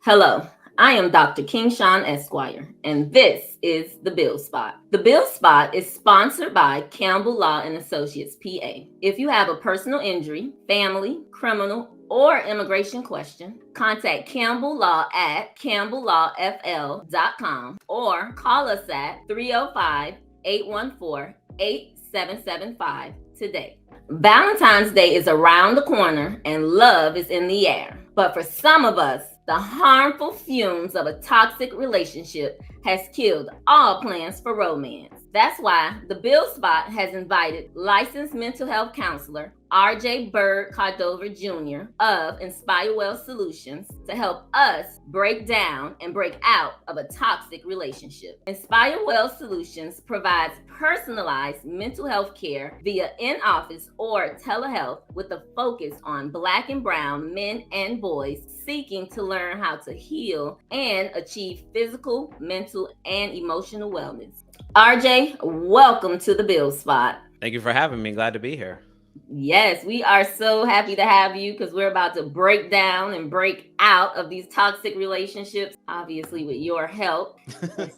Hello, I am Dr. Kingshawn Esquire, and this is the Bill Spot. The Bill Spot is sponsored by Campbell Law and Associates, PA. If you have a personal injury, family, criminal, or immigration question, contact Campbell Law at campbelllawfl.com or call us at 305-814-8775 today. Valentine's Day is around the corner and love is in the air. But for some of us, the harmful fumes of a toxic relationship has killed all plans for romance. That's why the Bill Spot has invited licensed mental health counselor RJ Bird Cordova Jr. of Inspire Well Solutions to help us break down and break out of a toxic relationship. Inspire Well Solutions provides personalized mental health care via in-office or telehealth with a focus on Black and Brown men and boys seeking to learn how to heal and achieve physical, mental, and emotional wellness. RJ, welcome to the Bill Spot. Thank you for having me. Glad to be here. Yes, we are so happy to have you because we're about to break down and break out of these toxic relationships, obviously with your help.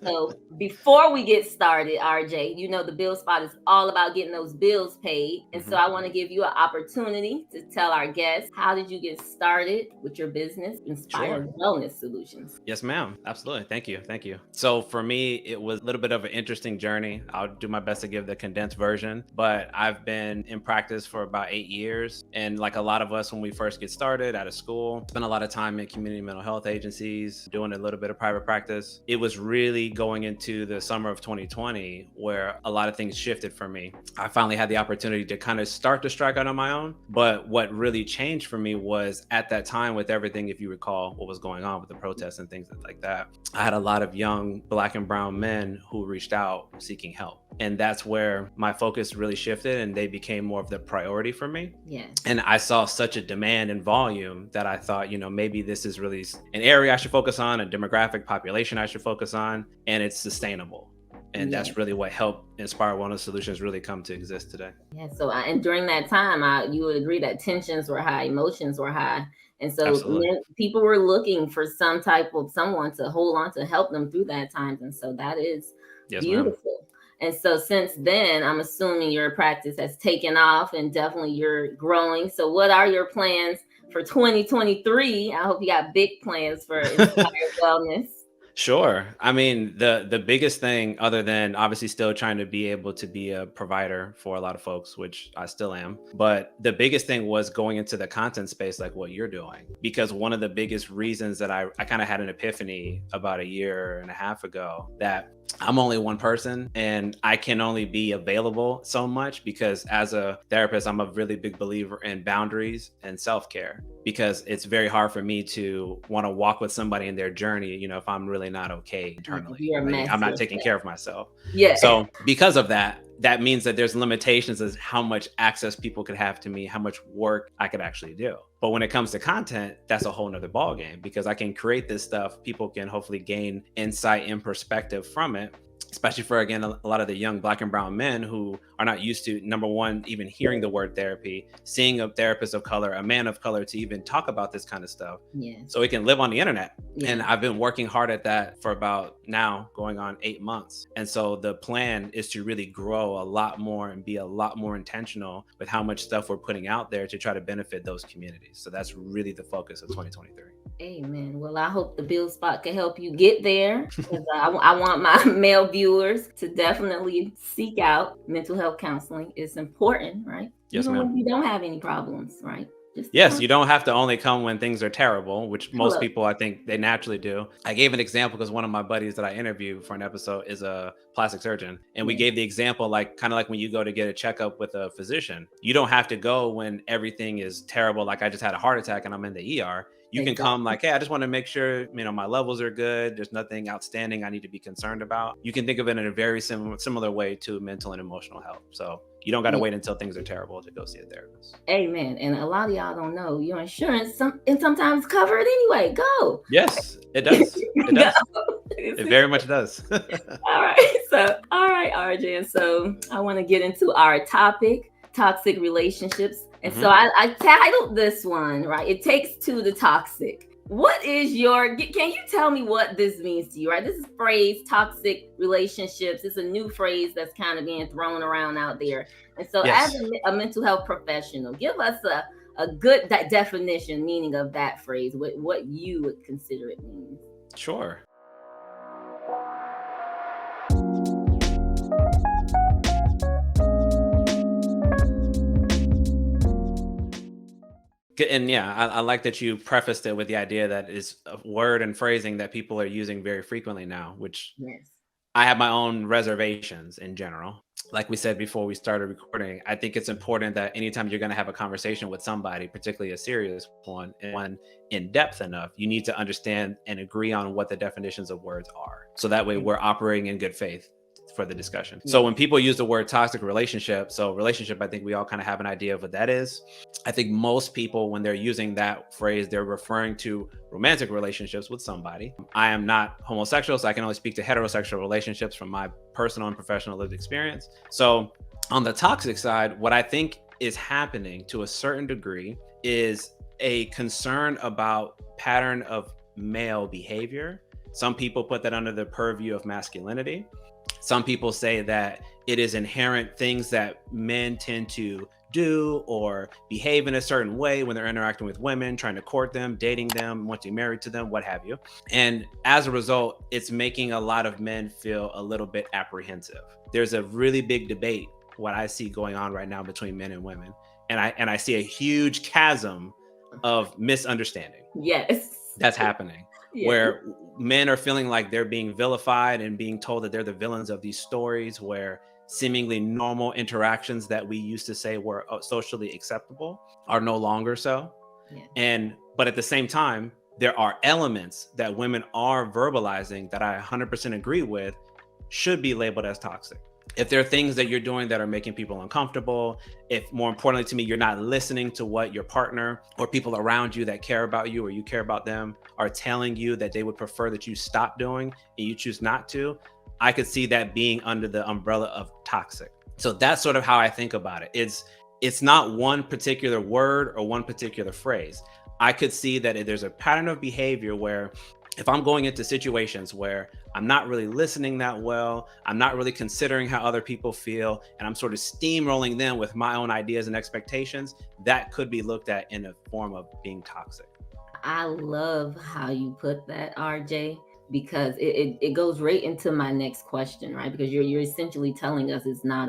So before we get started, RJ, you know the Bill Spot is all about getting those bills paid. And so I want to give you an opportunity to tell our guests, how did you get started with your business, Inspire Wellness Solutions? Yes, ma'am. Absolutely. Thank you. Thank you. So for me, it was a little bit of an interesting journey. I'll do my best to give the condensed version, but I've been in practice for about 8 years. And like a lot of us, when we first get started out of school, spent a lot of time in community mental health agencies, doing a little bit of private practice. It was really going into the summer of 2020 where a lot of things shifted for me. I finally had the opportunity to kind of start to strike out on my own. But what really changed for me was at that time with everything, if you recall what was going on with the protests and things like that, I had a lot of young Black and brown men who reached out seeking help. And that's where my focus really shifted and they became more of the priority for me. Yeah. And I saw such a demand and volume that I thought, maybe this is really an area I should focus on, a demographic population I should focus on, and it's sustainable. And that's really what helped Inspire Wellness Solutions really come to exist today. Yeah. So, and during that time, you would agree that tensions were high, emotions were high. And so people were looking for some type of someone to hold on to help them through that time. And so that is beautiful. Ma'am. And so since then, I'm assuming your practice has taken off and definitely you're growing. So what are your plans for 2023? I hope you got big plans for Inspire Wellness. Sure. I mean, the biggest thing, other than obviously still trying to be able to be a provider for a lot of folks, which I still am, but the biggest thing was going into the content space like what you're doing. Because one of the biggest reasons that I kind of had an epiphany about a year and a half ago that I'm only one person and I can only be available so much because as a therapist, I'm a really big believer in boundaries and self-care because it's very hard for me to want to walk with somebody in their journey, if I'm really not okay internally. I'm not taking care of myself. Yeah. So because of that means that there's limitations as how much access people could have to me, how much work I could actually do. But when it comes to content, that's a whole nother ballgame because I can create this stuff. People can hopefully gain insight and perspective from it, especially for, again, a lot of the young Black and brown men who are not used to, number one, even hearing the word therapy, seeing a therapist of color, a man of color to even talk about this kind of stuff. Yeah. So it can live on the internet. Yeah. And I've been working hard at that for about now going on 8 months. And so the plan is to really grow a lot more and be a lot more intentional with how much stuff we're putting out there to try to benefit those communities. So that's really the focus of 2023. Amen. Well, I hope the Bill Spot can help you get there. I want my male viewers to definitely seek out mental health counseling. It's important, right? Yes, even ma'am. when you don't have any problems, right? Yes, you don't have to only come when things are terrible, which most people, I think, they naturally do. I gave an example because one of my buddies that I interviewed for an episode is a plastic surgeon. And we gave the example, kind of like when you go to get a checkup with a physician. You don't have to go when everything is terrible, like I just had a heart attack and I'm in the ER. You can come like, hey, I just want to make sure, my levels are good. There's nothing outstanding I need to be concerned about. You can think of it in a very similar way to mental and emotional health. So you don't got to wait until things are terrible to go see a therapist. Amen. And a lot of y'all don't know your insurance sometimes cover it anyway. Go. Yes, it does. It does. It very much does. All right, RJ. And so I want to get into our topic, toxic relationships. And so I titled this one, right? It takes two to toxic. What is can you tell me what this means to you, right? This is phrase toxic relationships. It's a new phrase that's kind of being thrown around out there. And so as Yes, a mental health professional, give us a good definition, meaning of that phrase, what you would consider it means. sure. And yeah, I like that you prefaced it with the idea that it's a word and phrasing that people are using very frequently now, which Yes. I have my own reservations in general. Like we said before we started recording, I think it's important that anytime you're going to have a conversation with somebody, particularly a serious one, and one in depth enough, you need to understand and agree on what the definitions of words are. So that way we're operating in good faith for the discussion. So Yes. when people use the word toxic relationship, so relationship, I think we all kind of have an idea of what that is. I think most people, when they're using that phrase, they're referring to romantic relationships with somebody. I am not homosexual, so I can only speak to heterosexual relationships from my personal and professional lived experience. So on the toxic side, what I think is happening to a certain degree is a concern about pattern of male behavior. Some people put that under the purview of masculinity. Some people say that it is inherent things that men tend to do or behave in a certain way when they're interacting with women, trying to court them, dating them, want to be married to them, what have you. And as a result, it's making a lot of men feel a little bit apprehensive. There's a really big debate, what I see going on right now between men and women. And I see a huge chasm of misunderstanding Yes. that's happening, Yes. where men are feeling like they're being vilified and being told that they're the villains of these stories, where seemingly normal interactions that we used to say were socially acceptable are no longer so. Yes. And but at the same time, there are elements that women are verbalizing that I 100% agree with should be labeled as toxic. If there are things that you're doing that are making people uncomfortable, if more importantly to me, you're not listening to what your partner or people around you that care about you or you care about them are telling you that they would prefer that you stop doing and you choose not to, I could see that being under the umbrella of toxic. So that's sort of how I think about it. It's not one particular word or one particular phrase. I could see that there's a pattern of behavior where if I'm going into situations where I'm not really listening that well, I'm not really considering how other people feel, and I'm sort of steamrolling them with my own ideas and expectations, that could be looked at in a form of being toxic. I love how you put that, RJ, because it goes right into my next question, right? Because you're essentially telling us it's not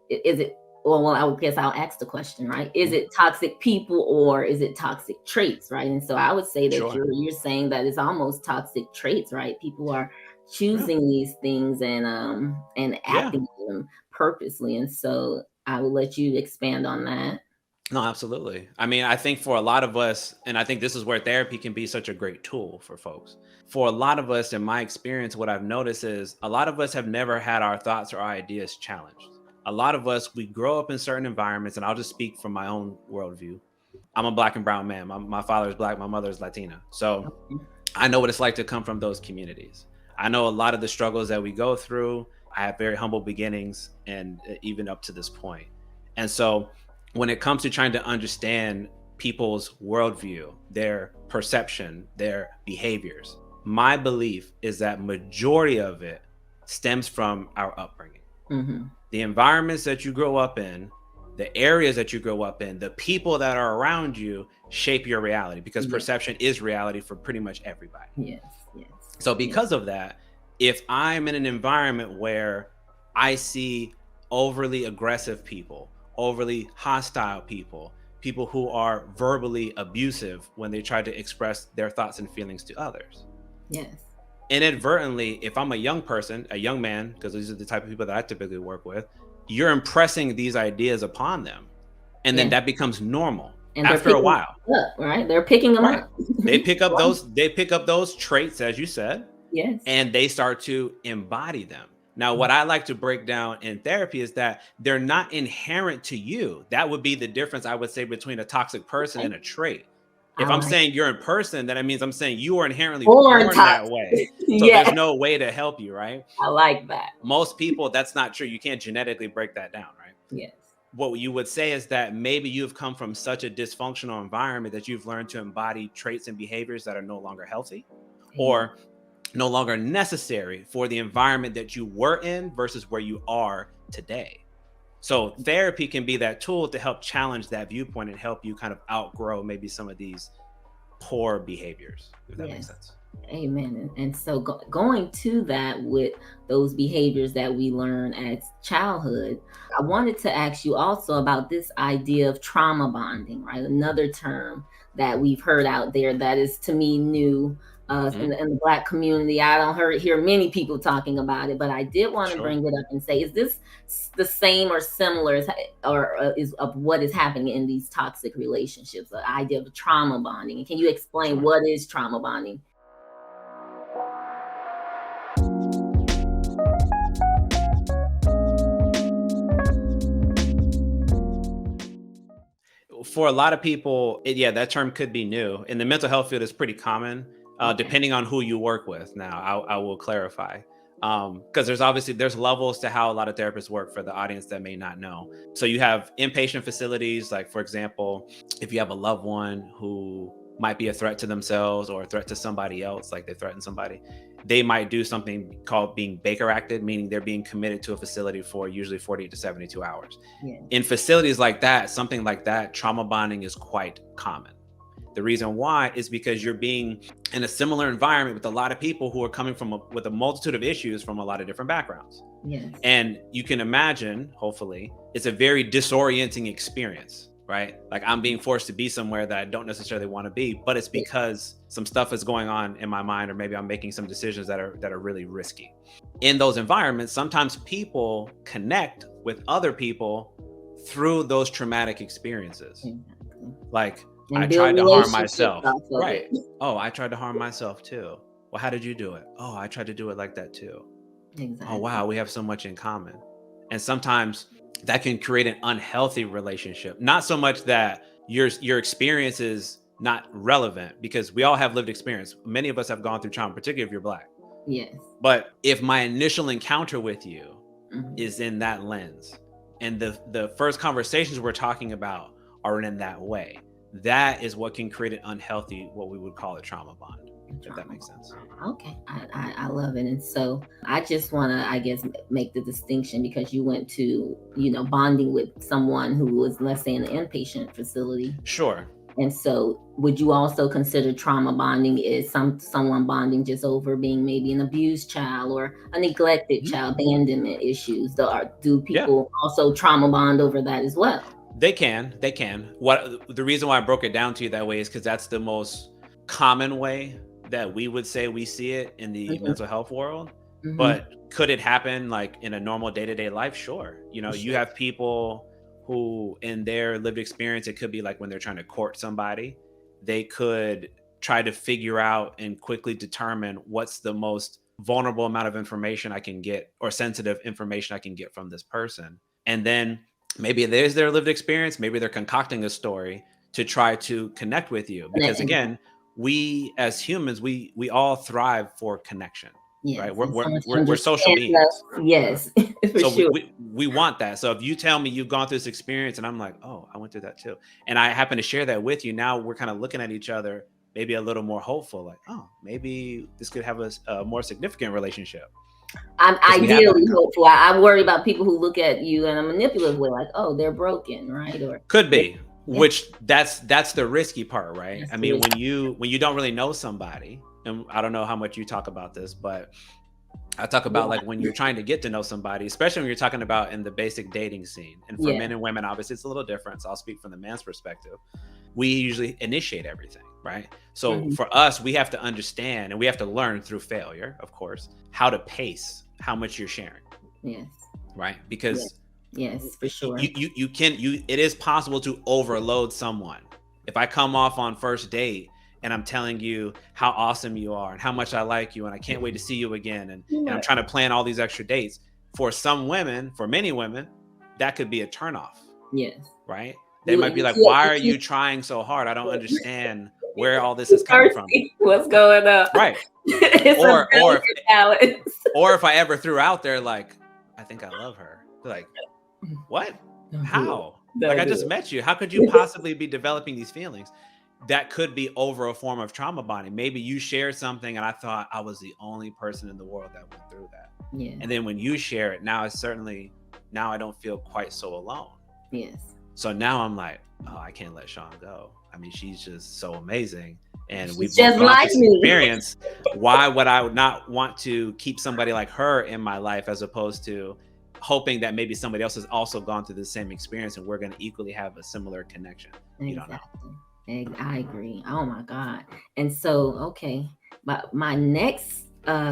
is it, well, I would guess I'll ask the question, right? Is Mhm. it toxic people or is it toxic traits, right? And so I would say that Sure. you're saying that it's almost toxic traits, right? People are Yeah. choosing these things and Yeah. acting on them purposely. And so I will let you expand on that. No, absolutely. I mean, I think for a lot of us, and I think this is where therapy can be such a great tool for folks. For a lot of us, in my experience, what I've noticed is a lot of us have never had our thoughts or ideas challenged. A lot of us, we grow up in certain environments, and I'll just speak from my own worldview. I'm a black and brown man. My father is black, my mother is Latina. So I know what it's like to come from those communities. I know a lot of the struggles that we go through. I have very humble beginnings and even up to this point. And so when it comes to trying to understand people's worldview, their perception, their behaviors, my belief is that majority of it stems from our upbringing. Mm-hmm. The environments that you grow up in, the areas that you grow up in, the people that are around you shape your reality because Yes, perception is reality for pretty much everybody. yes, yes, So yes. because of that, if I'm in an environment where I see overly aggressive people, overly hostile people, people who are verbally abusive when they try to express their thoughts and feelings to others, Yes. inadvertently, if I'm a young person, a young man, because these are the type of people that I typically work with, you're impressing these ideas upon them. And then Yes. that becomes normal And they're after a picking while. them up, right? They're picking them Right. up. Right. They pick up those traits, as you said, Yes. and they start to embody them. Now, what I like to break down in therapy is that they're not inherent to you. That would be the difference, I would say, between a toxic person Okay. and a trait. I If I'm like saying you're in person, then it means I'm saying you are inherently born born that toxic. way. So there's Yes. no way to help you, right? I like that. Most people, that's not true. You can't genetically break that down, right? Yes. what you would say is that maybe you've come from such a dysfunctional environment that you've learned to embody traits and behaviors that are no longer healthy or no longer necessary for the environment that you were in versus where you are today. So therapy can be that tool to help challenge that viewpoint and help you kind of outgrow maybe some of these poor behaviors, if that makes sense. Amen. And so going to that with those behaviors that we learn as childhood, I wanted to ask you also about this idea of trauma bonding, right? Another term that we've heard out there that is to me new Mhm. in the Black community. I don't hear many people talking about it, but I did want to Sure. bring it up and say, is this the same or similar as, or is of what is happening in these toxic relationships? The idea of trauma bonding. And can you explain Sure. what is trauma bonding? For a lot of people, yeah, that term could be new. In the mental health field, it's pretty common, Okay. depending on who you work with. Now, I will clarify, because there's levels to how a lot of therapists work for the audience that may not know. So you have inpatient facilities, like for example, if you have a loved one who might be a threat to themselves or a threat to somebody else, like they threaten somebody, they might do something called being Baker acted, meaning they're being committed to a facility for usually 40 to 72 hours. Yeah. In facilities like that, something like that, trauma bonding is quite common. The reason why is because you're being in a similar environment with a lot of people who are coming from with a multitude of issues from a lot of different backgrounds. Yes. And you can imagine, hopefully, it's a very disorienting experience, right? Like I'm being forced to be somewhere that I don't necessarily want to be, but it's because some stuff is going on in my mind, or maybe I'm making some decisions that are really risky. In those environments, sometimes people connect with other people through those traumatic experiences. Exactly. Like, And I build tried to harm relationships myself. off of Right. it. Oh, I tried to harm myself too. Well, how did you do it? Oh, I tried to do it like that too. Oh, Exactly. wow, we have so much in common. And sometimes that can create an unhealthy relationship. Not so much that your experience is not relevant, because we all have lived experience. Many of us have gone through trauma, particularly if you're Black. Yes. But if my initial encounter with you Mhm. is in that lens, and the first conversations we're talking about are in that way, that is what can create an unhealthy, what we would call a trauma bond, if that makes sense. Okay, I love it. And so I just want to, I guess, make the distinction, because you went to, bonding with someone who was, let's say, in an inpatient facility. Sure. And so would you also consider trauma bonding is someone bonding just over being maybe an abused child or a neglected Mhm. child, abandonment issues? Do Yeah. people also trauma bond over that as well? They can. What the reason why I broke it down to you that way is because that's the most common way that we would say we see it in the Mhm. mental health world. Mhm. But could it happen like in a normal day-to-day life? Sure. You Sure. have people who in their lived experience, it could be like when they're trying to court somebody, they could try to figure out and quickly determine what's the most vulnerable amount of information I can get, or sensitive information I can get from this person. And then maybe it is their lived experience, maybe they're concocting a story to try to connect with you, because again, we as humans, we all thrive for connection, right? Yes, we're and we're, someone to we're, we're social understand beings. us. Yes, for So sure. we want that. So if you tell me you've gone through this experience and I'm like, oh, I went through that too, and I happen to share that with you, now we're kind of looking at each other maybe a little more hopeful, like, oh, maybe this could have a more significant relationship I'm because we have that in ideally common. hopeful. I worry about people who look at you in a manipulative way, like, oh, they're broken, right? Or Could they, be, yeah, which that's the risky part, right? that's I the mean, risk. when you don't really know somebody, and I don't know how much you talk about this, but I talk about like when you're trying to get to know somebody, especially when you're talking about in the basic dating scene. And for Yeah, men and women, obviously it's a little different. So I'll speak from the man's perspective. We usually initiate everything, right? So hmm, for us, we have to understand, and we have to learn through failure, of course, how to pace how much you're sharing, yes, right? yes, Because yes, for sure. it is possible to overload someone. If I come off on first date and I'm telling you how awesome you are and how much I like you and I can't wait to see you again, and I'm Right. trying to plan all these extra dates, for some women, for many women, that could be a turnoff, Yes, right? They might be you like, feel why you are keep you trying so hard? I don't understand where all this is coming from. thirsty. What's going on? Right. It's a Or or if delicate balance. or if I ever threw out there like, I think I love her. They're like, what? How? Like, Don't I do just it. met you. How could you possibly be developing these feelings? That could be over a form of trauma bonding. Maybe you shared something and I thought I was the only person in the world that went through that. Yeah. And then when you share it, now I don't feel quite so alone. Yes. So now I'm like, oh, I can't let Sean go. I mean, she's just so amazing. And we've She's both just gone through like this me. experience. Why would I not want to keep somebody like her in my life as opposed to hoping that maybe somebody else has also gone through the same experience and we're going to equally have a similar connection? You don't know. Exactly. I agree. Oh my God. And so, okay, but my next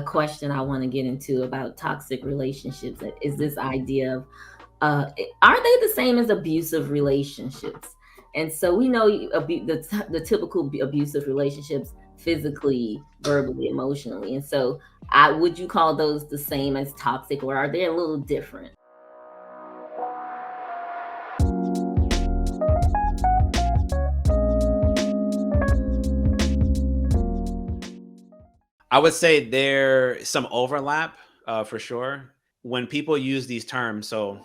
question I want to get into about toxic relationships is this idea of are they the same as abusive relationships? And so we know the typical abusive relationships, physically, verbally, emotionally. And so I would you call those the same as toxic, or are they a little different? I would say there's some overlap for sure. When people use these terms, so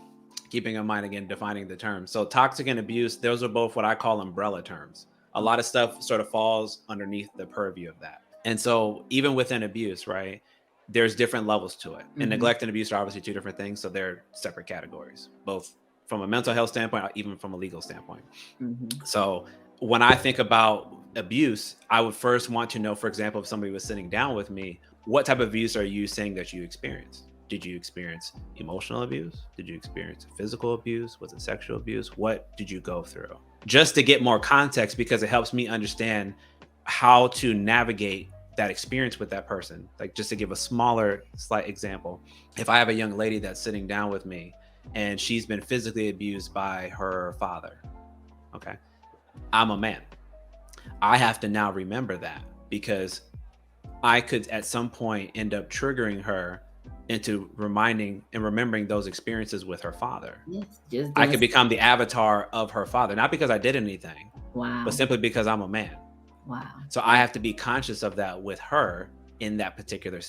keeping in mind again, defining the terms. So toxic and abuse, those are both what I call umbrella terms. A lot of stuff sort of falls underneath the purview of that. And so even within abuse, right, there's different levels to it. And Mhm. neglect and abuse are obviously two different things. So they're separate categories, both from a mental health standpoint, even from a legal standpoint. Mhm. So when I think about abuse, I would first want to know, for example, if somebody was sitting down with me, what type of abuse are you saying that you experienced? Did you experience emotional abuse? Did you experience physical abuse? Was it sexual abuse? What did you go through? Just to get more context, because it helps me understand how to navigate that experience with that person. Like, just to give a slight example, if I have a young lady that's sitting down with me and she's been physically abused by her father, okay, I'm a man. I have to now remember that because I could at some point end up triggering her into reminding and remembering those experiences with her father. Yes, just I doing. could become the avatar of her father, not because I did anything, but Wow. simply because I'm a man. Wow. So I have to be conscious of that with her in that particular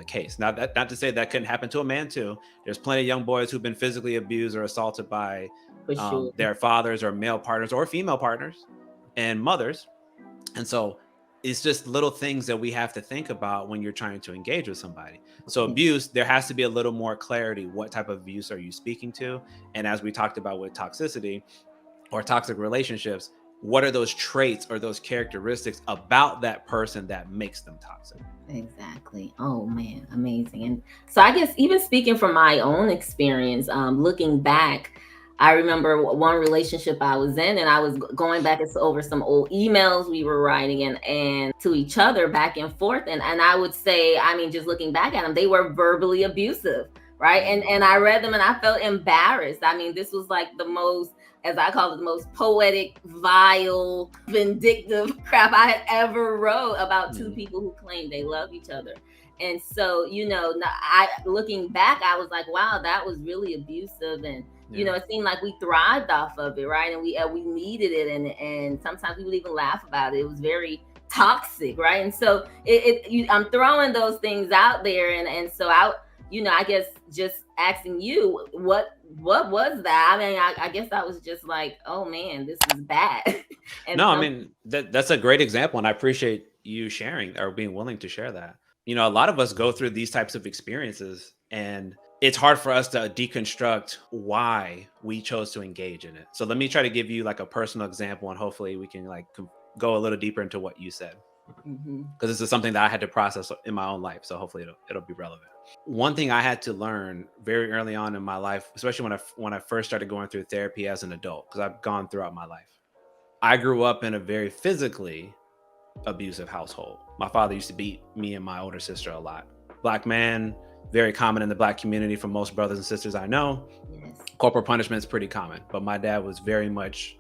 case. Now, not to say that couldn't happen to a man too. There's plenty of young boys who've been physically abused or assaulted by For sure. their fathers or male partners or female partners and mothers. And so it's just little things that we have to think about when you're trying to engage with somebody. So abuse, there has to be a little more clarity. What type of abuse are you speaking to? And as we talked about with toxicity or toxic relationships, what are those traits or those characteristics about that person that makes them toxic? Exactly. Oh man, amazing. And so I guess even speaking from my own experience, looking back, I remember one relationship I was in, and I was going back over some old emails we were writing and to each other back and forth. And I would say, I mean, just looking back at them, they were verbally abusive, right? And I read them and I felt embarrassed. I mean, this was like the most, as I call it, the most poetic, vile, vindictive crap I had ever wrote about two people who claimed they love each other. And so, I looking back, I was like, wow, that was really abusive. And it seemed like we thrived off of it, right? And we needed it, and sometimes we would even laugh about it. It was very toxic, right? And so I'm throwing those things out there, and so I guess just asking you, what was that? I mean, I guess I was just like, oh man, this is bad. And No, I some. mean, that's a great example. And I appreciate you sharing or being willing to share that. A lot of us go through these types of experiences and it's hard for us to deconstruct why we chose to engage in it. So let me try to give you like a personal example and hopefully we can like go a little deeper into what you said. Mhm. Because this is something that I had to process in my own life. So hopefully it'll be relevant. One thing I had to learn very early on in my life, especially when I first started going through therapy as an adult, because I've gone throughout my life. I grew up in a very physically abusive household. My father used to beat me and my older sister a lot. Black man, very common in the Black community for most brothers and sisters I know. Yes. Corporal punishment is pretty common, but my dad was very much,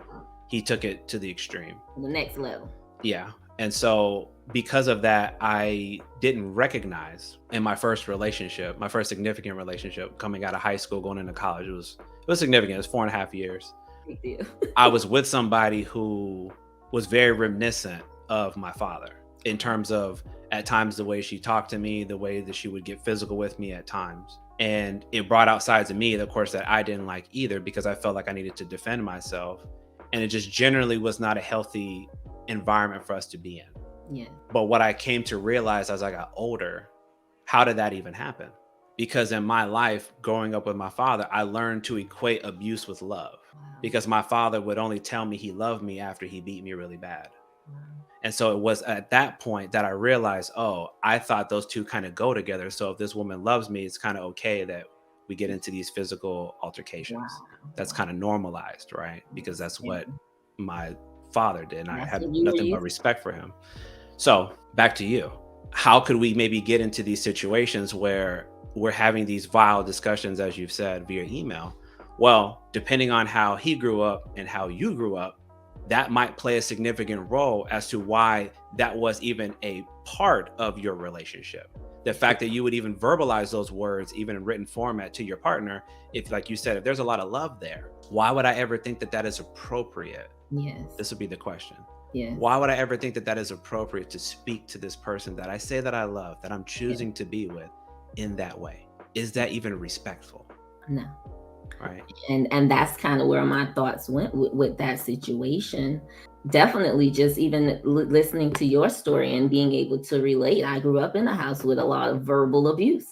he took it to the extreme. The next level. Yeah. And so because of that, I didn't recognize in my first relationship, my first significant relationship coming out of high school, going into college, it was significant. It was 4.5 years. Big deal. I was with somebody who was very reminiscent of my father in terms of at times the way she talked to me, the way that she would get physical with me at times. And it brought out sides of me, of course, that I didn't like either, because I felt like I needed to defend myself. And it just generally was not a healthy environment for us to be in. Yeah. But what I came to realize as I got older, how did that even happen? Because in my life, growing up with my father, I learned to equate abuse with love. Wow. Because my father would only tell me he loved me after he beat me really bad. Wow. And so it was at that point that I realized, oh, I thought those two kind of go together. So if this woman loves me, it's kind of okay that we get into these physical altercations. Wow. That's kind of normalized, right? Because that's Yeah. what my father did. And I That's had what you were nothing but used respect for him. So back to you. How could we maybe get into these situations where we're having these vile discussions, as you've said, via email? Well, depending on how he grew up and how you grew up, that might play a significant role as to why that was even a part of your relationship. The fact that you would even verbalize those words, even in written format, to your partner, if, like you said, if there's a lot of love there, why would I ever think that that is appropriate? Yes. This would be the question. Yes. Why would I ever think that that is appropriate to speak to this person that I say that I love, that I'm choosing to be with, in that way? Is that even respectful? No. Right. And that's kind of where my thoughts went with that situation. Definitely, just even listening to your story and being able to relate. I grew up in a house with a lot of verbal abuse,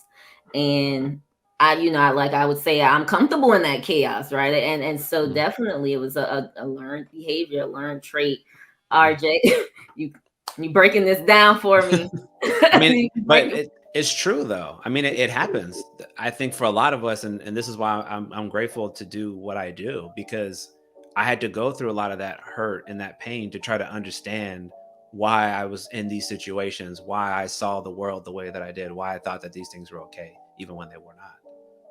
and I would say I'm comfortable in that chaos, right? And so definitely it was a learned behavior, a learned trait. RJ, you breaking this down for me. I mean, but it's true though. I mean, it happens. I think for a lot of us, and this is why I'm grateful to do what I do, because I had to go through a lot of that hurt and that pain to try to understand why I was in these situations, why I saw the world the way that I did, why I thought that these things were okay, even when they were not.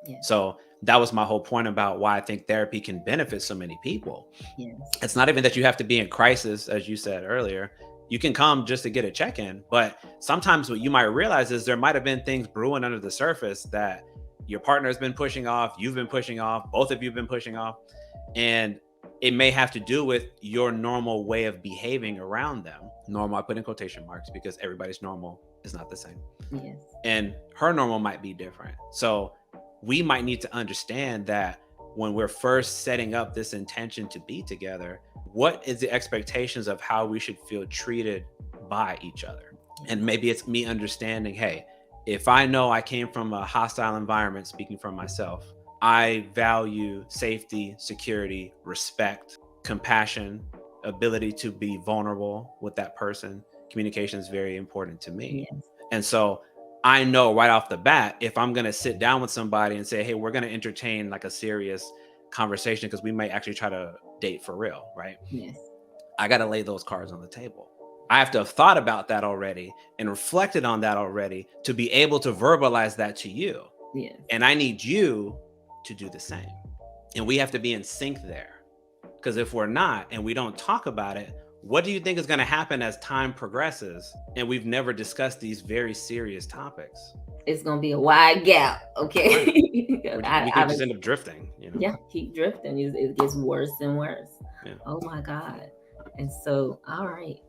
Yeah. So that was my whole point about why I think therapy can benefit so many people. Yes. It's not even that you have to be in crisis, as you said earlier. You can come just to get a check-in, but sometimes what you might realize is there might have been things brewing under the surface that your partner has been pushing off, you've been pushing off, both of you have been pushing off, and it may have to do with your normal way of behaving around them. Normal, I put in quotation marks, because everybody's normal is not the same. Yes. And her normal might be different. So we might need to understand that when we're first setting up this intention to be together, what is the expectations of how we should feel treated by each other? And maybe it's me understanding, hey, if I know I came from a hostile environment, speaking for myself, I value safety, security, respect, compassion, ability to be vulnerable with that person. Communication is very important to me. Yes. And so I know right off the bat, if I'm going to sit down with somebody and say, hey, we're going to entertain like a serious conversation because we might actually try to date for real, right? Yes. I got to lay those cards on the table. I have to have thought about that already and reflected on that already to be able to verbalize that to you. Yes. And I need you to do the same. And we have to be in sync there. Because if we're not and we don't talk about it, what do you think is going to happen as time progresses and we've never discussed these very serious topics? It's going to be a wide gap, okay? We can just end up drifting. Yeah, keep drifting. It gets worse and worse. Yeah. Oh my God. And so, all right,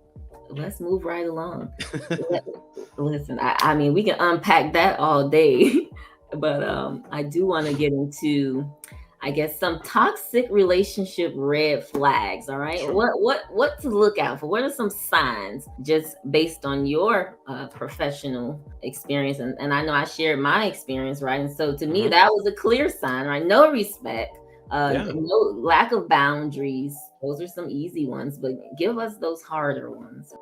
let's move right along. Listen, I mean, we can unpack that all day, but I do want to get into, I guess, some toxic relationship red flags. All right. Sure. What to look out for? What are some signs, just based on your professional experience? And I know I shared my experience, right? And so to me, that was a clear sign, right? No respect, no lack of boundaries. Those are some easy ones, but give us those harder ones.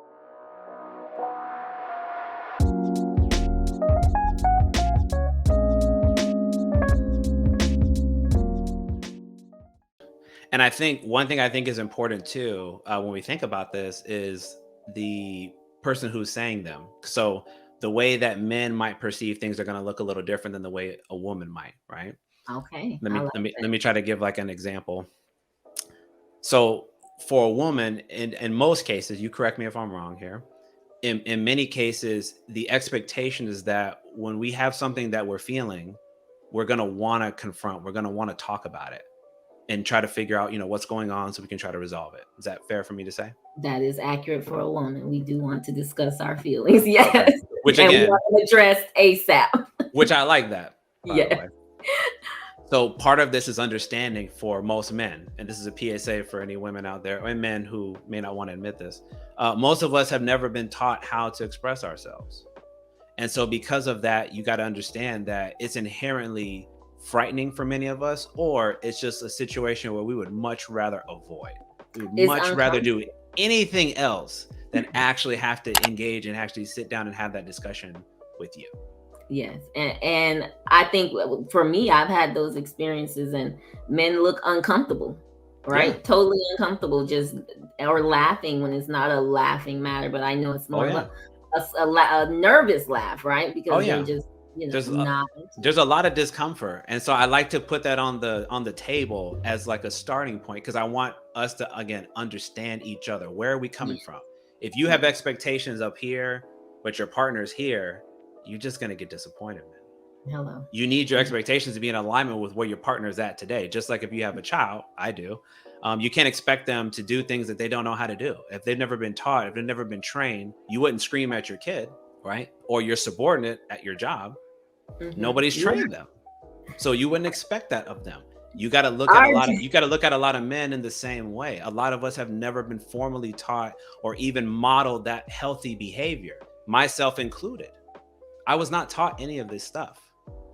And I think one thing I think is important too, when we think about this, is the person who's saying them. So the way that men might perceive things are going to look a little different than the way a woman might, right? Okay. Let me try to give like an example. So for a woman, in most cases, you correct me if I'm wrong here, in many cases, the expectation is that when we have something that we're feeling, we're going to want to confront, we're going to want to talk about it and try to figure out, what's going on so we can try to resolve it. Is that fair for me to say? That is accurate for a woman. We do want to discuss our feelings. Yes. Okay. Which and again, we want to address ASAP. which I like that. by the Yeah. way. So part of this is understanding for most men, and this is a PSA for any women out there and men who may not want to admit this. Most of us have never been taught how to express ourselves. And so because of that, you got to understand that it's inherently frightening for many of us, or it's just a situation where we would much rather avoid. We would It's much rather uncomfortable. do anything else than actually have to engage and actually sit down and have that discussion with you. Yes. And I think for me, I've had those experiences and men look uncomfortable, Yeah. right? Totally uncomfortable, just or laughing when it's not a laughing matter, but I know it's Oh more of yeah. a nervous laugh, right? Oh Because they're yeah. just, There's a, not. there's a lot of discomfort, and so I like to put that on the table as like a starting point, because I want us to again understand each other. Where are we Yeah, coming from? If you have expectations up here but your partner's here, you're just going to get disappointed, man. hello. You need your expectations to be in alignment with where your partner is at today. Just like if you have a child, I do, you can't expect them to do things that they don't know how to do. If they've never been taught, if they've never been trained, you wouldn't scream at your kid, right? Or your subordinate at your job. Nobody's Yeah. trained them, so you wouldn't expect that of them. You got to look at Our, a lot of men in the same way. A lot of us have never been formally taught or even modeled that healthy behavior, myself included. I was not taught any of this stuff.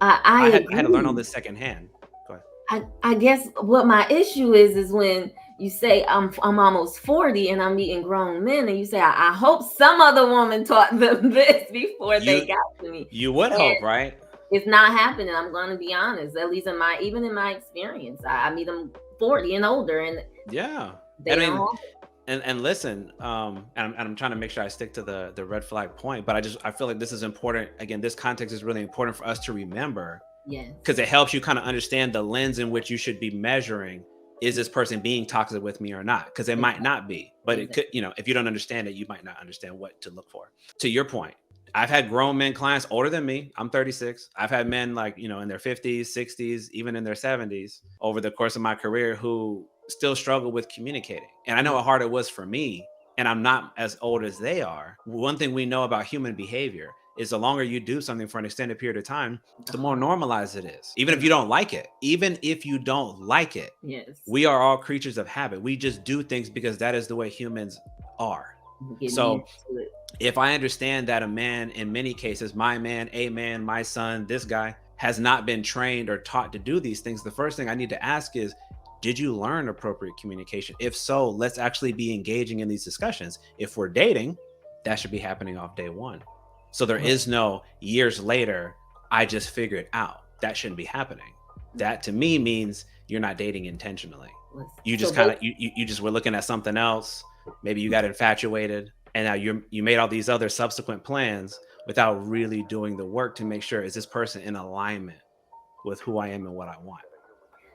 I I had to learn all agree. this secondhand. Go ahead. I guess what my issue is when you say I'm almost 40 and I'm meeting grown men and you say I hope some other woman taught them this before they You got to me. you would And hope, right? it's not happening. I'm going to be honest. At least even in my experience, I meet them 40 and older, and Yeah. I they mean, don't. and listen, and I'm trying to make sure I stick to the red flag point, but I feel like this is important. Again, this context is really important for us to remember, Yes. because it helps you kind of understand the lens in which you should be measuring, is this person being toxic with me or not? Because it might not be, but it could, if you don't understand it, you might not understand what to look for. To your point, I've had grown men clients older than me. I'm 36. I've had men like, in their 50s, 60s, even in their 70s over the course of my career who still struggle with communicating. And I know how hard it was for me, and I'm not as old as they are. One thing we know about human behavior is the longer you do something for an extended period of time, the more normalized it is. Even if you don't like it, Yes. we are all creatures of habit. We just do things because that is the way humans are. So if I understand that a man, in many cases, my man, a man, my son, this guy has not been trained or taught to do these things, the first thing I need to ask is, did you learn appropriate communication? If so, let's actually be engaging in these discussions. If we're dating, that should be happening off day one. So there is no years later, I just figured out. That shouldn't be happening. That to me means you're not dating intentionally. You just you just were looking at something else. Maybe you got infatuated, and now you made all these other subsequent plans without really doing the work to make sure, is this person in alignment with who I am and what I want?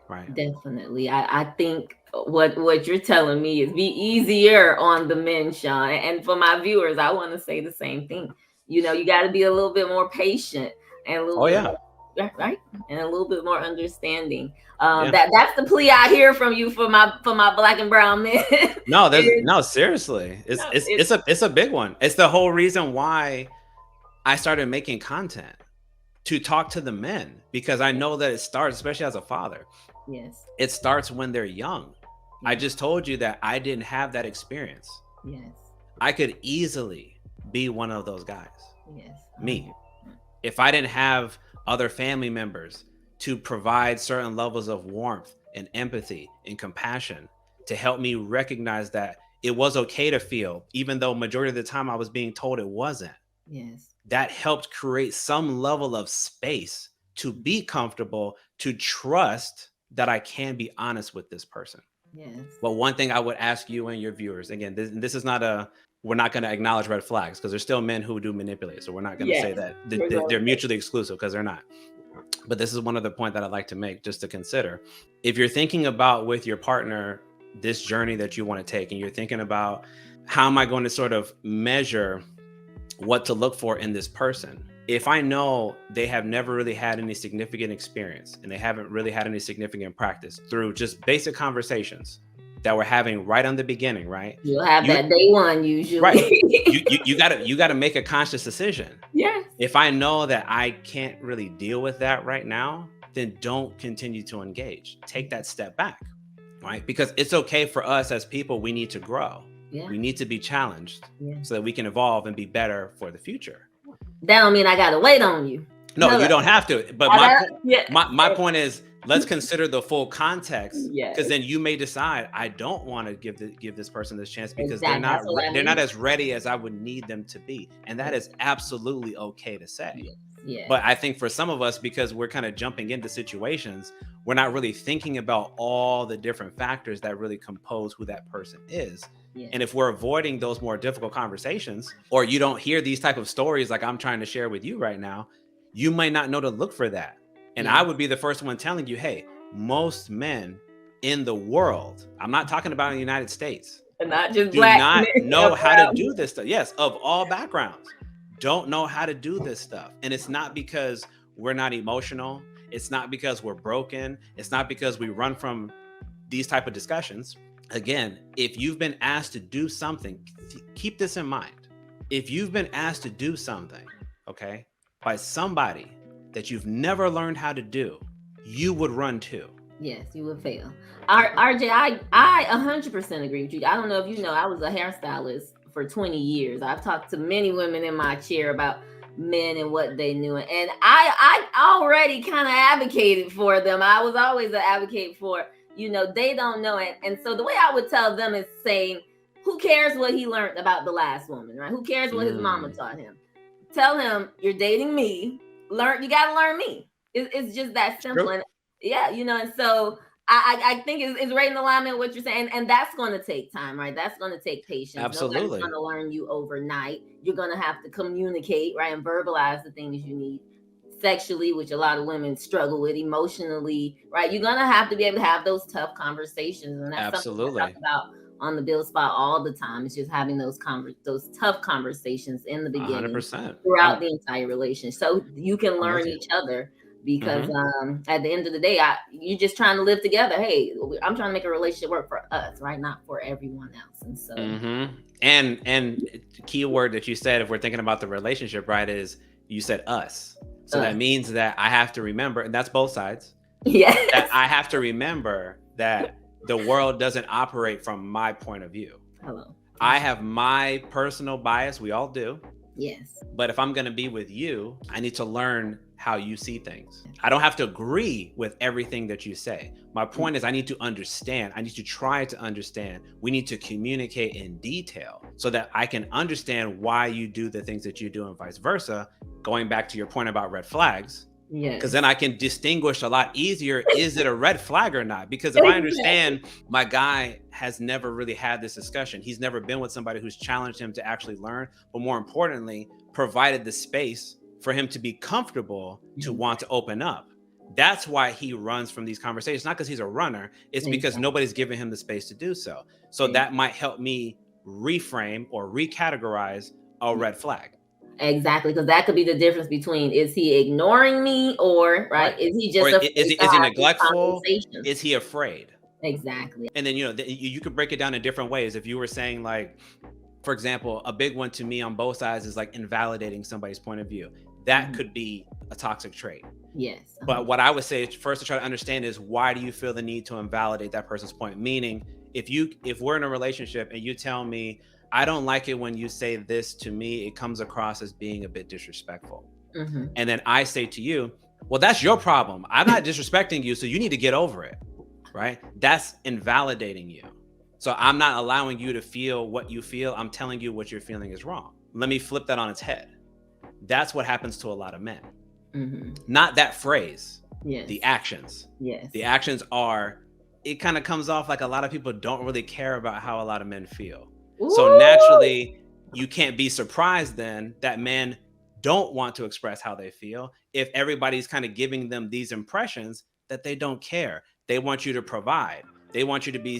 Right. Definitely. I think what you're telling me is be easier on the men, Sean. And for my viewers, I want to say the same thing. You got to be a little bit more patient and a little Oh bit yeah. more right and a little bit more understanding. Yeah. That's the plea I hear from you for my black and brown men. No, seriously. It's a big one. It's the whole reason why I started making content, to talk to the men, because I know that it starts, especially as a father. Yes. It starts when they're young. I just told you that I didn't have that experience. Yes. I could easily be one of those guys. Yes. Me. If I didn't have other family members to provide certain levels of warmth and empathy and compassion to help me recognize that it was okay to feel, even though majority of the time I was being told it wasn't. Yes. That helped create some level of space to be comfortable, to trust that I can be honest with this person. Yes. But one thing I would ask you and your viewers, again, this is not we're not going to acknowledge red flags, because there's still men who do manipulate. So we're not going to say that they're mutually exclusive, because they're not. But this is one other point that I'd like to make, just to consider. If you're thinking about with your partner this journey that you want to take, and you're thinking about, how am I going to sort of measure what to look for in this person? If I know they have never really had any significant experience, and they haven't really had any significant practice through just basic conversations, that we're having right on the beginning, right? You'll have You that day one right. usually. You gotta make a conscious decision. Yes. If I know that I can't really deal with that right now, then don't continue to engage. Take that step back, right? Because it's okay for us as people, we need to grow. Yeah. We need to be challenged Yeah. so that we can evolve and be better for the future. That don't mean I gotta wait on you. No, you don't have to. But my point is, let's consider the full context, Yes. because then you may decide I don't want to give this person this chance because Exactly. That's what I they're not mean. as ready as I would need them to be, and that is absolutely okay to say. Yes. Yes. But I think for some of us, because we're kind of jumping into situations, we're not really thinking about all the different factors that really compose who that person is. Yes. And if we're avoiding those more difficult conversations, or you don't hear these type of stories like I'm trying to share with you right now, you might not know to look for that. And Yeah. I would be the first one telling you, hey, most men in the world, I'm not talking about in the United States, And not just do black not men know how to around. do this stuff. Yes, of all backgrounds, don't know how to do this stuff. And it's not because we're not emotional. It's not because we're broken. It's not because we run from these type of discussions. Again, if you've been asked to do something, keep this in mind. If you've been asked to do something, okay, by somebody that you've never learned how to do, you would run too. Yes, you would fail. RJ, I 100% agree with you. I don't know if you know, I was a hairstylist for 20 years. I've talked to many women in my chair about men and what they knew. And I already kind of advocated for them. I was always an advocate for, they don't know it. And so the way I would tell them is saying, who cares what he learned about the last woman, right? Who cares what his mama taught him? Tell him you're dating me. You got to learn me. It's just that simple. And yeah, and so I think it's right in alignment with what you're saying. And that's going to take time, right? That's going to take patience. Absolutely. Nobody's going to learn you overnight. You're going to have to communicate, right? And verbalize the things you need sexually, which a lot of women struggle with, emotionally, right? You're going to have to be able to have those tough conversations. And that's something I talk about on the Build Spot all the time. It's just having those tough conversations in the beginning, 100%. throughout the entire relationship, so you can learn each other. Because at the end of the day, you're just trying to live together. Hey, I'm trying to make a relationship work for us, right? Not for everyone else. And so, and the key word that you said, if we're thinking about the relationship, right, is you said us. So that means that I have to remember, and that's both sides. Yeah. That I have to remember that the world doesn't operate from my point of view. Hello. I have my personal bias. We all do. Yes. But if I'm going to be with you, I need to learn how you see things. I don't have to agree with everything that you say. My point is I need to understand. I need to try to understand. We need to communicate in detail so that I can understand why you do the things that you do and vice versa. Going back to your point about red flags. Yeah. Because then I can distinguish a lot easier. Is it a red flag or not? Because if I understand my guy has never really had this discussion, he's never been with somebody who's challenged him to actually learn, but more importantly, provided the space for him to be comfortable to want to open up. That's why he runs from these conversations, not because he's a runner. It's because nobody's giving him the space to do so. So that might help me reframe or recategorize a red flag. Exactly, because that could be the difference between, is he ignoring me, or is he just is he neglectful? Is he afraid? Exactly. And then you could break it down in different ways. If you were saying, like, for example, a big one to me on both sides is like invalidating somebody's point of view. That could be a toxic trait. Yes. But what I would say first to try to understand is, why do you feel the need to invalidate that person's point? Meaning, if we're in a relationship and you tell me, I don't like it when you say this to me, it comes across as being a bit disrespectful. And then I say to you, well, that's your problem. I'm not disrespecting you, so you need to get over it, right? That's invalidating you. So I'm not allowing you to feel what you feel. I'm telling you what you're feeling is wrong. Let me flip that on its head. That's what happens to a lot of men. Not that phrase. Yes. The actions. Yes. The actions are, it kind of comes off like a lot of people don't really care about how a lot of men feel. Ooh. So naturally, you can't be surprised then that men don't want to express how they feel if everybody's kind of giving them these impressions that they don't care. They want you to provide. They want you to be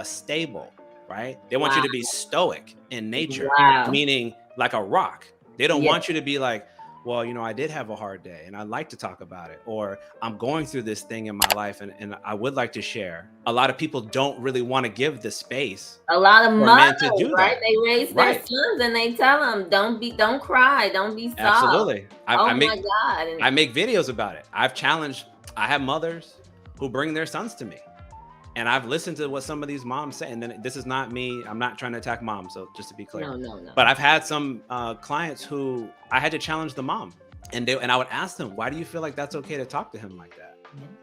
stable, right? They want you to be stoic in nature, meaning like a rock. They don't want you to be like, well, I did have a hard day and I'd like to talk about it, or I'm going through this thing in my life and I would like to share. A lot of people don't really want to give the space A lot of for men to mothers, do right? that. They raise their Right. sons and they tell them, don't cry, don't be soft. Absolutely. I, Oh I my make God. And I make videos about it. I have mothers who bring their sons to me. And I've listened to what some of these moms say. And then this is not me. I'm not trying to attack moms. So just to be clear. no, no, no. But I've had some clients who I had to challenge the mom. And I would ask them, why do you feel like that's okay to talk to him like that?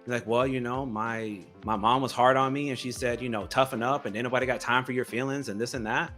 They're like, well, my mom was hard on me and she said, toughen up and ain't nobody got time for your feelings and this and that.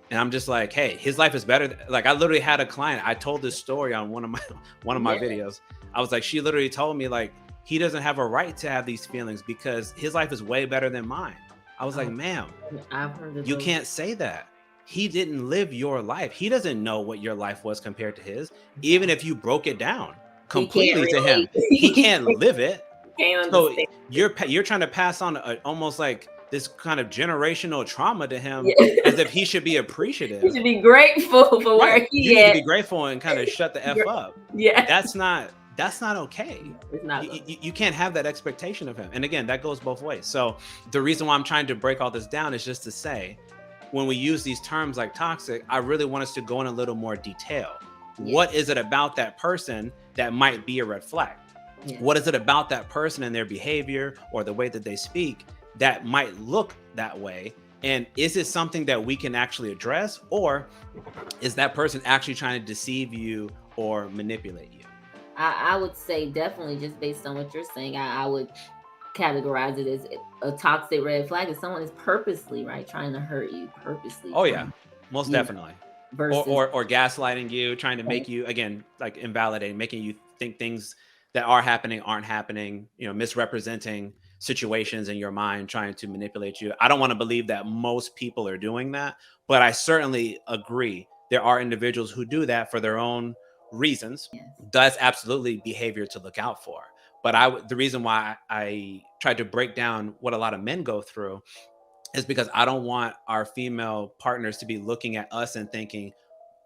And I'm just like, hey, his life is better. Like I literally had a client. I told this story on one of my videos. I was like, she literally told me like he doesn't have a right to have these feelings because his life is way better than mine. I was like, ma'am, I've heard of you those. can't say that. He didn't live your life. He doesn't know what your life was compared to his. Even if you broke it down completely to him, he can't live it. Can't So understand. you're trying to pass on almost like this kind of generational trauma to him, Yeah. as if he should be appreciative. You should be grateful for where Right. he You need to at. be grateful and kind of shut the F up. Yeah. That's not okay. It's not You can't have that expectation of him. And again, that goes both ways. So the reason why I'm trying to break all this down is just to say, when we use these terms like toxic, I really want us to go in a little more detail. Yeah. What is it about that person that might be a red flag? Yeah. What is it about that person and their behavior or the way that they speak that might look that way? And is it something that we can actually address, or is that person actually trying to deceive you or manipulate you? I would say definitely, just based on what you're saying, I would categorize it as a toxic red flag if someone is purposely, right, trying to hurt you, purposely. Oh yeah, most definitely. Versus Or gaslighting you, trying to make you, again, like invalidating, making you think things that are happening aren't happening, misrepresenting situations in your mind, trying to manipulate you. I don't want to believe that most people are doing that, but I certainly agree there are individuals who do that for their own reasons. Yes. That's absolutely behavior to look out for. But the reason why I tried to break down what a lot of men go through is because I don't want our female partners to be looking at us and thinking,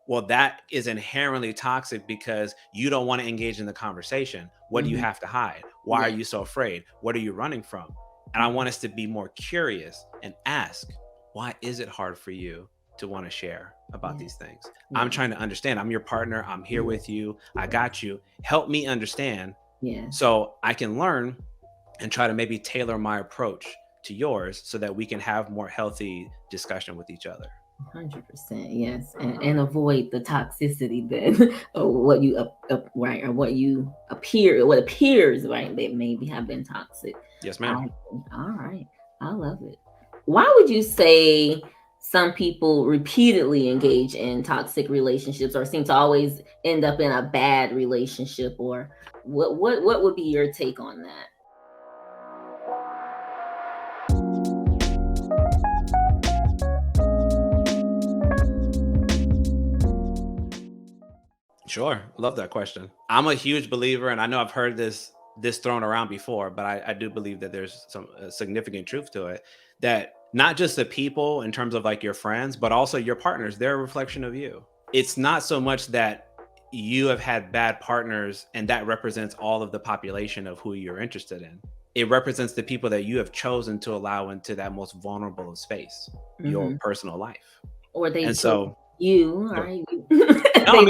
well, that is inherently toxic because you don't want to engage in the conversation. What do you have to hide? Why are you so afraid? What are you running from? And I want us to be more curious and ask, why is it hard for you to want to share about these things? I'm trying to understand. I'm your partner. I'm here with you. I got you. Help me understand so I can learn and try to maybe tailor my approach to yours so that we can have more healthy discussion with each other. 100%, yes, and avoid the toxicity then, or what you right, or what appears right that maybe have been toxic. Yes, ma'am. All right, I love it. Why would you say some people repeatedly engage in toxic relationships, or seem to always end up in a bad relationship, or what would be your take on that? Sure. Love that question. I'm a huge believer, and I know I've heard this thrown around before, but I do believe that there's some significant truth to it, that not just the people in terms of like your friends, but also your partners, they're a reflection of you. It's not so much that you have had bad partners and that represents all of the population of who you're interested in. It represents the people that you have chosen to allow into that most vulnerable of space, your personal life. Or they And so you, right? no,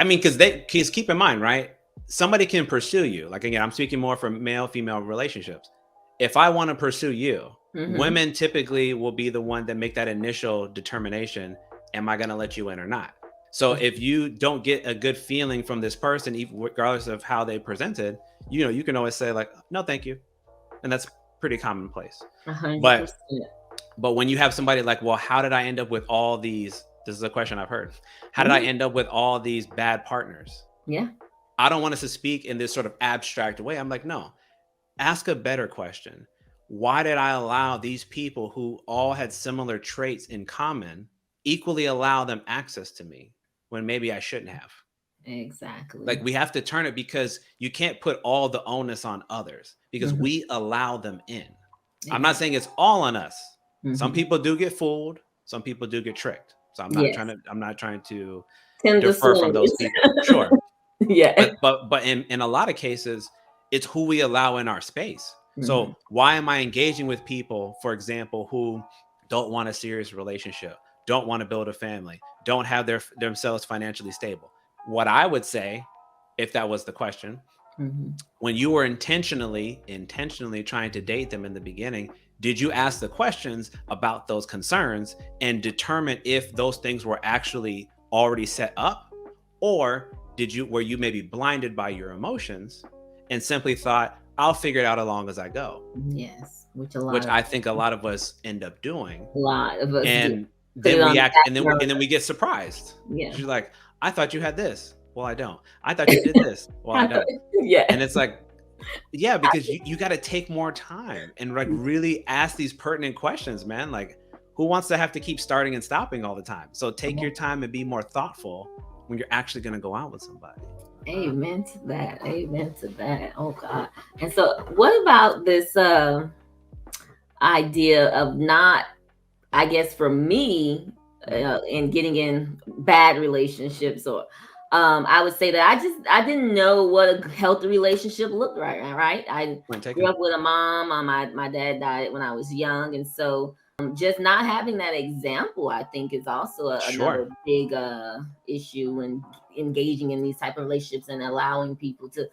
because keep in mind, right? Somebody can pursue you. Like, again, I'm speaking more from male, female relationships. If I want to pursue you, women typically will be the one that make that initial determination. Am I going to let you in or not? So if you don't get a good feeling from this person, even regardless of how they presented, you can always say like, no, thank you. And that's pretty commonplace. 100%. But when you have somebody like, well, how did I end up with all these? This is a question I've heard. How did I end up with all these bad partners? Yeah. I don't want us to speak in this sort of abstract way. I'm like, no, ask a better question. Why did I allow these people who all had similar traits in common, equally allow them access to me when maybe I shouldn't have? Exactly. Like, we have to turn it, because you can't put all the onus on others, because we allow them in. I'm not saying it's all on us. Some people do get fooled. Some people do get tricked. So I'm not trying to Tend defer to from those people. Sure. Yeah. But in a lot of cases, it's who we allow in our space. Mhm. So why am I engaging with people, for example, who don't want a serious relationship, don't want to build a family, don't have themselves financially stable? What I would say, if that was the question, Mhm. when you were intentionally trying to date them in the beginning, did you ask the questions about those concerns and determine if those things were actually already set up, or were you maybe blinded by your emotions and simply thought, I'll figure it out along as I go, Yes, which which I think a lot of us end up doing. a lot of us do. And Put it then on we the act back and then we burner. get surprised Yeah. because you're like, I thought you had this, well I don't. I thought you did this, well I I thought don't. yeah. And it's like, yeah, because you got to take more time and like really ask these pertinent questions, man. Like, who wants to have to keep starting and stopping all the time? So take your time and be more thoughtful when you're actually going to go out with somebody. Amen to that. Amen to that. Oh God. And so what about this idea of not, I guess for me, in getting in bad relationships, or I would say that I didn't know what a healthy relationship looked like. Right, I Point grew taken. up with a mom. My dad died when I was young, and so just not having that example, I think, is also Sure. another big issue when engaging in these type of relationships and allowing people to,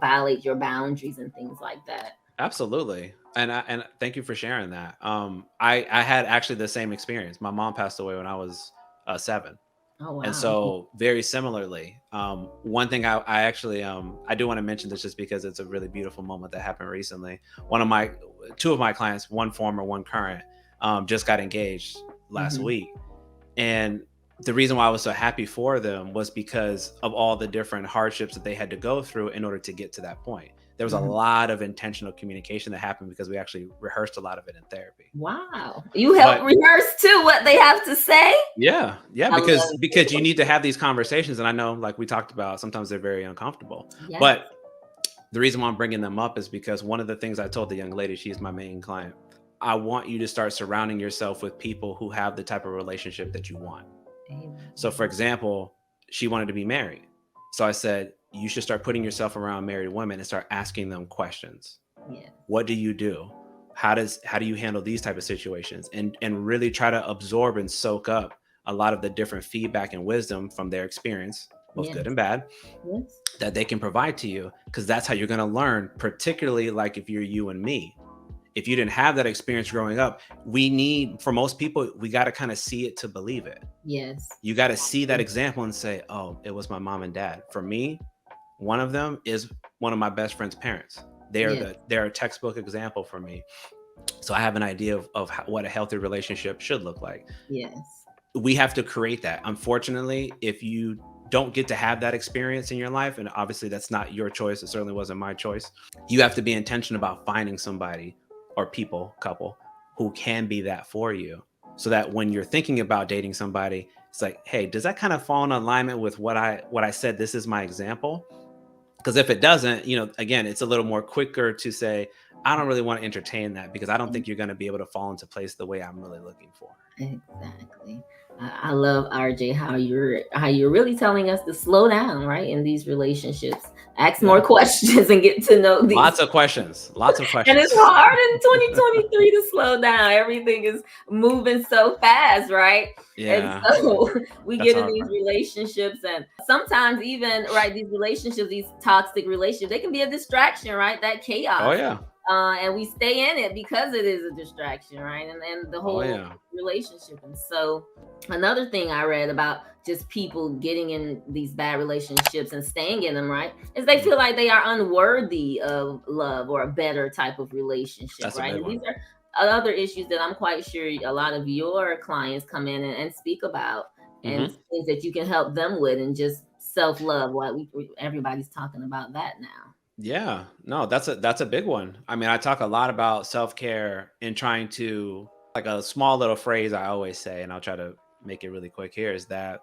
violate your boundaries and things like that. Absolutely. And thank you for sharing that. I had actually the same experience. My mom passed away when I was 7. Oh And wow. so very similarly, one thing I actually I do want to mention this just because it's a really beautiful moment that happened recently. One of my two of my clients, one former, one current, just got engaged last Mhm. week. And the reason why I was so happy for them was because of all the different hardships that they had to go through in order to get to that point. There was a Mhm. lot of intentional communication that happened because we actually rehearsed a lot of it in therapy. Wow. You help But rehearse too what they have to say? yeah, yeah, I love because you it. need to have these conversations, and I know, like we talked about, sometimes they're very uncomfortable. Yes. But the reason why I'm bringing them up is because one of the things I told the young lady, she's my main client, I want you to start surrounding yourself with people who have the type of relationship that you want. So, for Amen. example, she wanted to be married. So I said, you should start putting yourself around married women and start asking them questions. Yes. What do you do? How do you handle these type of situations? And really try to absorb and soak up a lot of the different feedback and wisdom from their experience, both good Yes. and bad, Yes. that they can provide to you, because that's how you're going to learn. Particularly like if you're you and me, if you didn't have that experience growing up, for most people, we got to kind of see it to believe it. Yes. You got to see that example and say, oh, it was my mom and dad. For me, one of them is one of my best friend's parents. Yes. They're a textbook example for me. So I have an idea of what a healthy relationship should look like. Yes. We have to create that. Unfortunately, if you don't get to have that experience in your life, and obviously that's not your choice, it certainly wasn't my choice, you have to be intentional about finding somebody or couple who can be that for you. So that when you're thinking about dating somebody, it's like, hey, does that kind of fall in alignment with what I said? This is my example. Because if it doesn't, again, it's a little more quicker to say, I don't really want to entertain that because I don't think you're going to be able to fall into place the way I'm really looking for. Exactly. I love RJ how you're really telling us to slow down, right? In these relationships. Ask more Yeah. questions and get to know these. Lots of questions. Lots of And it's questions. hard in 2023 to slow down. Everything is moving so fast, right? And Yeah. so we That's get the in hard these part. relationships, and sometimes even, right, these relationships, these toxic relationships, they can be a distraction, right? That Oh chaos. yeah. And we stay in it because it is a distraction, right? And the Oh whole yeah. relationship. And so another thing I read about just people getting in these bad relationships and staying in them, right, is they Mhm. feel like they are unworthy of love or a better type of relationship, That's a right? big And these one. are other issues that I'm quite sure a lot of your clients come in and speak about, and Hmm. things that you can help them with, and just self-love. What everybody's talking about that now. Yeah. No, that's a big one. I mean, I talk a lot about self-care and trying to, like, a small little phrase I always say, and I'll try to make it really quick here, is that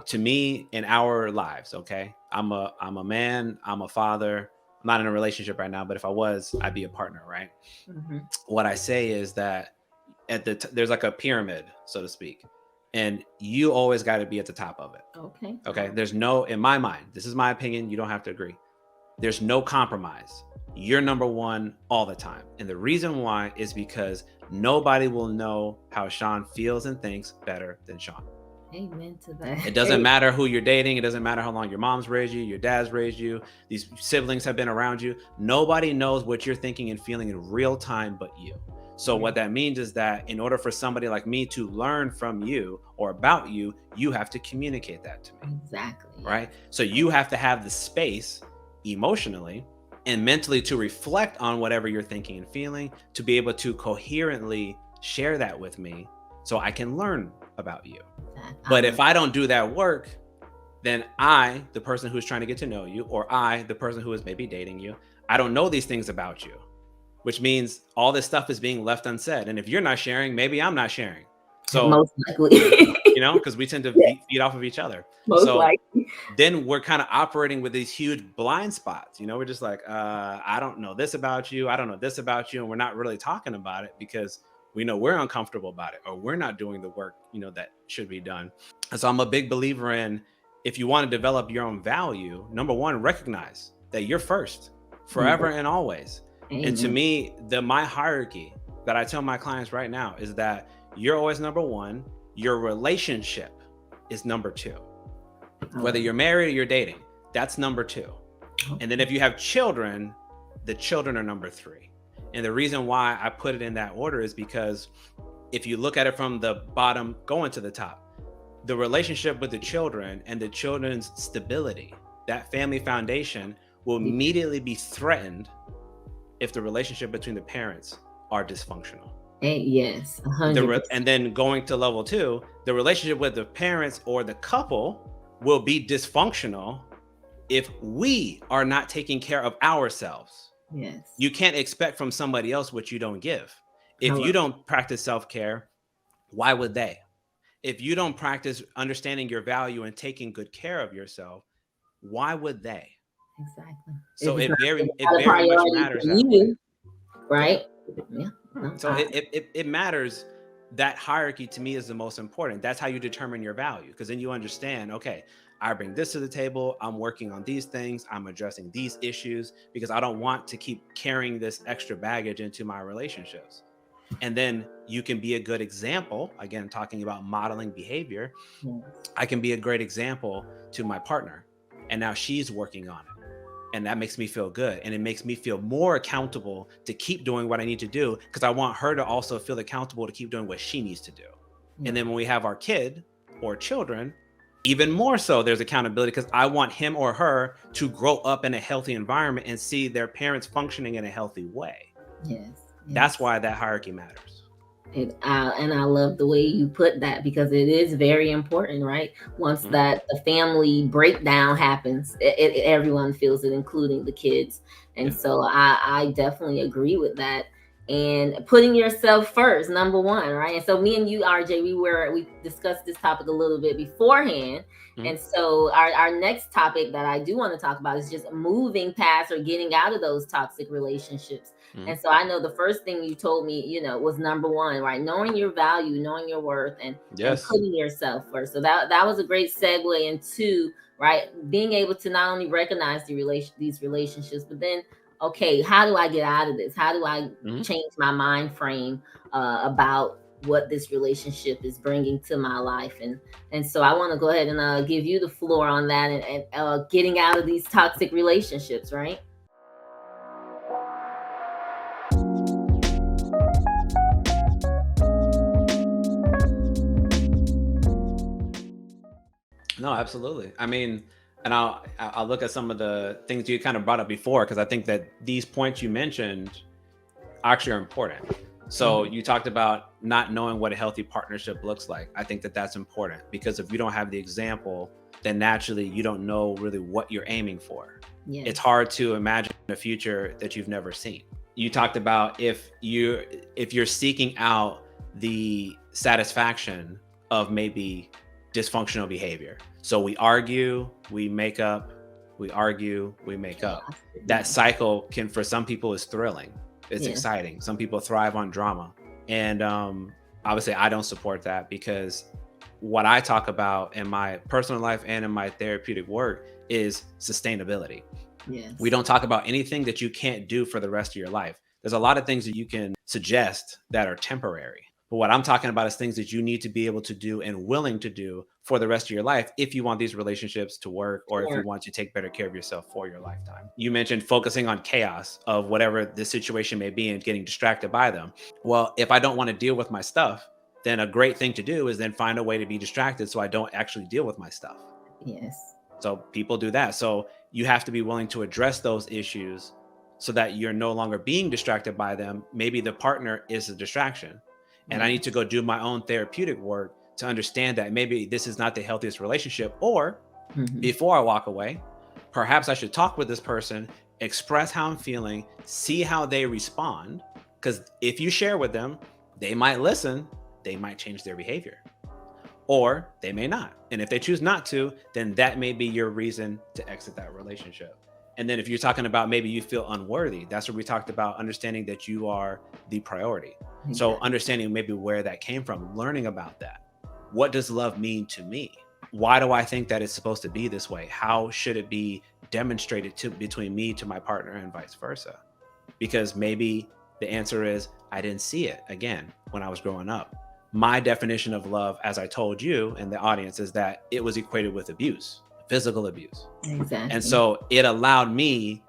to me in our lives, okay? I'm a man, I'm a father. I'm not in a relationship right now, but if I was, I'd be a partner, right? Hmm. What I say is that there's like a pyramid, so to speak. and you always got to be at the top of it. Okay. Okay. There's no, in my mind, this is my opinion. You don't have to agree. There's no compromise. You're number one all the time. And the reason why is because nobody will know how Sean feels and thinks better than Sean. Amen to that. It doesn't matter who you're dating. It doesn't matter how long your mom's raised you, your dad's raised you, these siblings have been around you. Nobody knows what you're thinking and feeling in real time but you. So what that means is that in order for somebody like me to learn from you or about you, you have to communicate that to me. Exactly. Right? So you have to have the space emotionally and mentally to reflect on whatever you're thinking and feeling, to be able to coherently share that with me so I can learn about you. But if I don't do that work, then I, the person who's trying to get to know you, or I, the person who is maybe dating you, I don't know these things about you, which means all this stuff is being left unsaid. And if you're not sharing, maybe I'm not sharing. So most likely, because we tend to feed off of each other. Most likely. Then we're kind of operating with these huge blind spots. We're just like, I don't know this about you. I don't know this about you. And we're not really talking about it because we know we're uncomfortable about it, or we're not doing the work, that should be done. And so I'm a big believer in, if you want to develop your own value, number one, recognize that you're first forever and always. Amen. And to me, my hierarchy that I tell my clients right now is that you're always number one. Your relationship is number two. Whether you're married or you're dating, that's number two. And then if you have children, the children are number three. And the reason why I put it in that order is because if you look at it from the bottom going to the top, the relationship with the children and the children's stability, that family foundation will immediately be threatened if the relationship between the parents are dysfunctional. Yes, 100%. And then going to level two, the relationship with the parents or the couple will be dysfunctional if we are not taking care of ourselves. Yes. You can't expect from somebody else what you don't give. If you don't practice self-care, why would they? If you don't practice understanding your value and taking good care of yourself, why would they? Exactly. So it very much matters that way. Right? Yeah. So it matters. That hierarchy to me is the most important. That's how you determine your value, because then you understand, okay, I bring this to the table. I'm working on these things. I'm addressing these issues because I don't want to keep carrying this extra baggage into my relationships. And then you can be a good example. Again, talking about modeling behavior. Yes. I can be a great example to my partner, and now she's working on it. And that makes me feel good. And it makes me feel more accountable to keep doing what I need to do, because I want her to also feel accountable to keep doing what she needs to do. Mm-hmm. And then when we have our kid or children, even more so, there's accountability, because I want him or her to grow up in a healthy environment and see their parents functioning in a healthy way. Yes. That's why that hierarchy matters. And I love the way you put that, because it is very important, right? Once that the family breakdown happens, everyone feels it, including the kids. And so I definitely agree with that. And putting yourself first, number one, right? And so me and you, RJ, we discussed this topic a little bit beforehand. And so our next topic that I do want to talk about is just moving past or getting out of those toxic relationships. And so I know the first thing you told me, was number one, right? Knowing your value, knowing your worth, and putting yourself first. So that was a great segue into, right, being able to not only recognize these relationships, but then, okay, how do I get out of this? How do I change my mind frame about what this relationship is bringing to my life? And so I want to go ahead and give you the floor on that and getting out of these toxic relationships, right? No, absolutely. I mean, and I'll look at some of the things you kind of brought up before, because I think that these points you mentioned actually are important. So you talked about not knowing what a healthy partnership looks like. I think that that's important, because if you don't have the example, then naturally you don't know really what you're aiming for. Yes. It's hard to imagine a future that you've never seen. You talked about if you're seeking out the satisfaction of maybe dysfunctional behavior. So we argue, we make up, we argue, we make up. That cycle can, for some people, is thrilling. It's exciting. Some people thrive on drama. And obviously I don't support that, because what I talk about in my personal life and in my therapeutic work is sustainability. Yes. We don't talk about anything that you can't do for the rest of your life. There's a lot of things that you can suggest that are temporary. But what I'm talking about is things that you need to be able to do and willing to do for the rest of your life if you want these relationships to work, or if you Sure. want to take better care of yourself for your lifetime. You mentioned focusing on chaos of whatever the situation may be and getting distracted by them. Well, if I don't want to deal with my stuff, then a great thing to do is then find a way to be distracted so I don't actually deal with my stuff. Yes. So people do that. So you have to be willing to address those issues so that you're no longer being distracted by them. Maybe the partner is a distraction. And I need to go do my own therapeutic work to understand that maybe this is not the healthiest relationship. Or before I walk away, perhaps I should talk with this person, express how I'm feeling, see how they respond. Because if you share with them, they might listen, they might change their behavior, or they may not. And if they choose not to, then that may be your reason to exit that relationship. And then if you're talking about maybe you feel unworthy, that's where we talked about understanding that you are the priority. So understanding maybe where that came from, learning about that. What does love mean to me? Why do I think that it's supposed to be this way? How should it be demonstrated between me to my partner and vice versa? Because maybe the answer is I didn't see it again when I was growing up. My definition of love, as I told you and the audience, is that it was equated with abuse, physical abuse. Exactly. And so it allowed me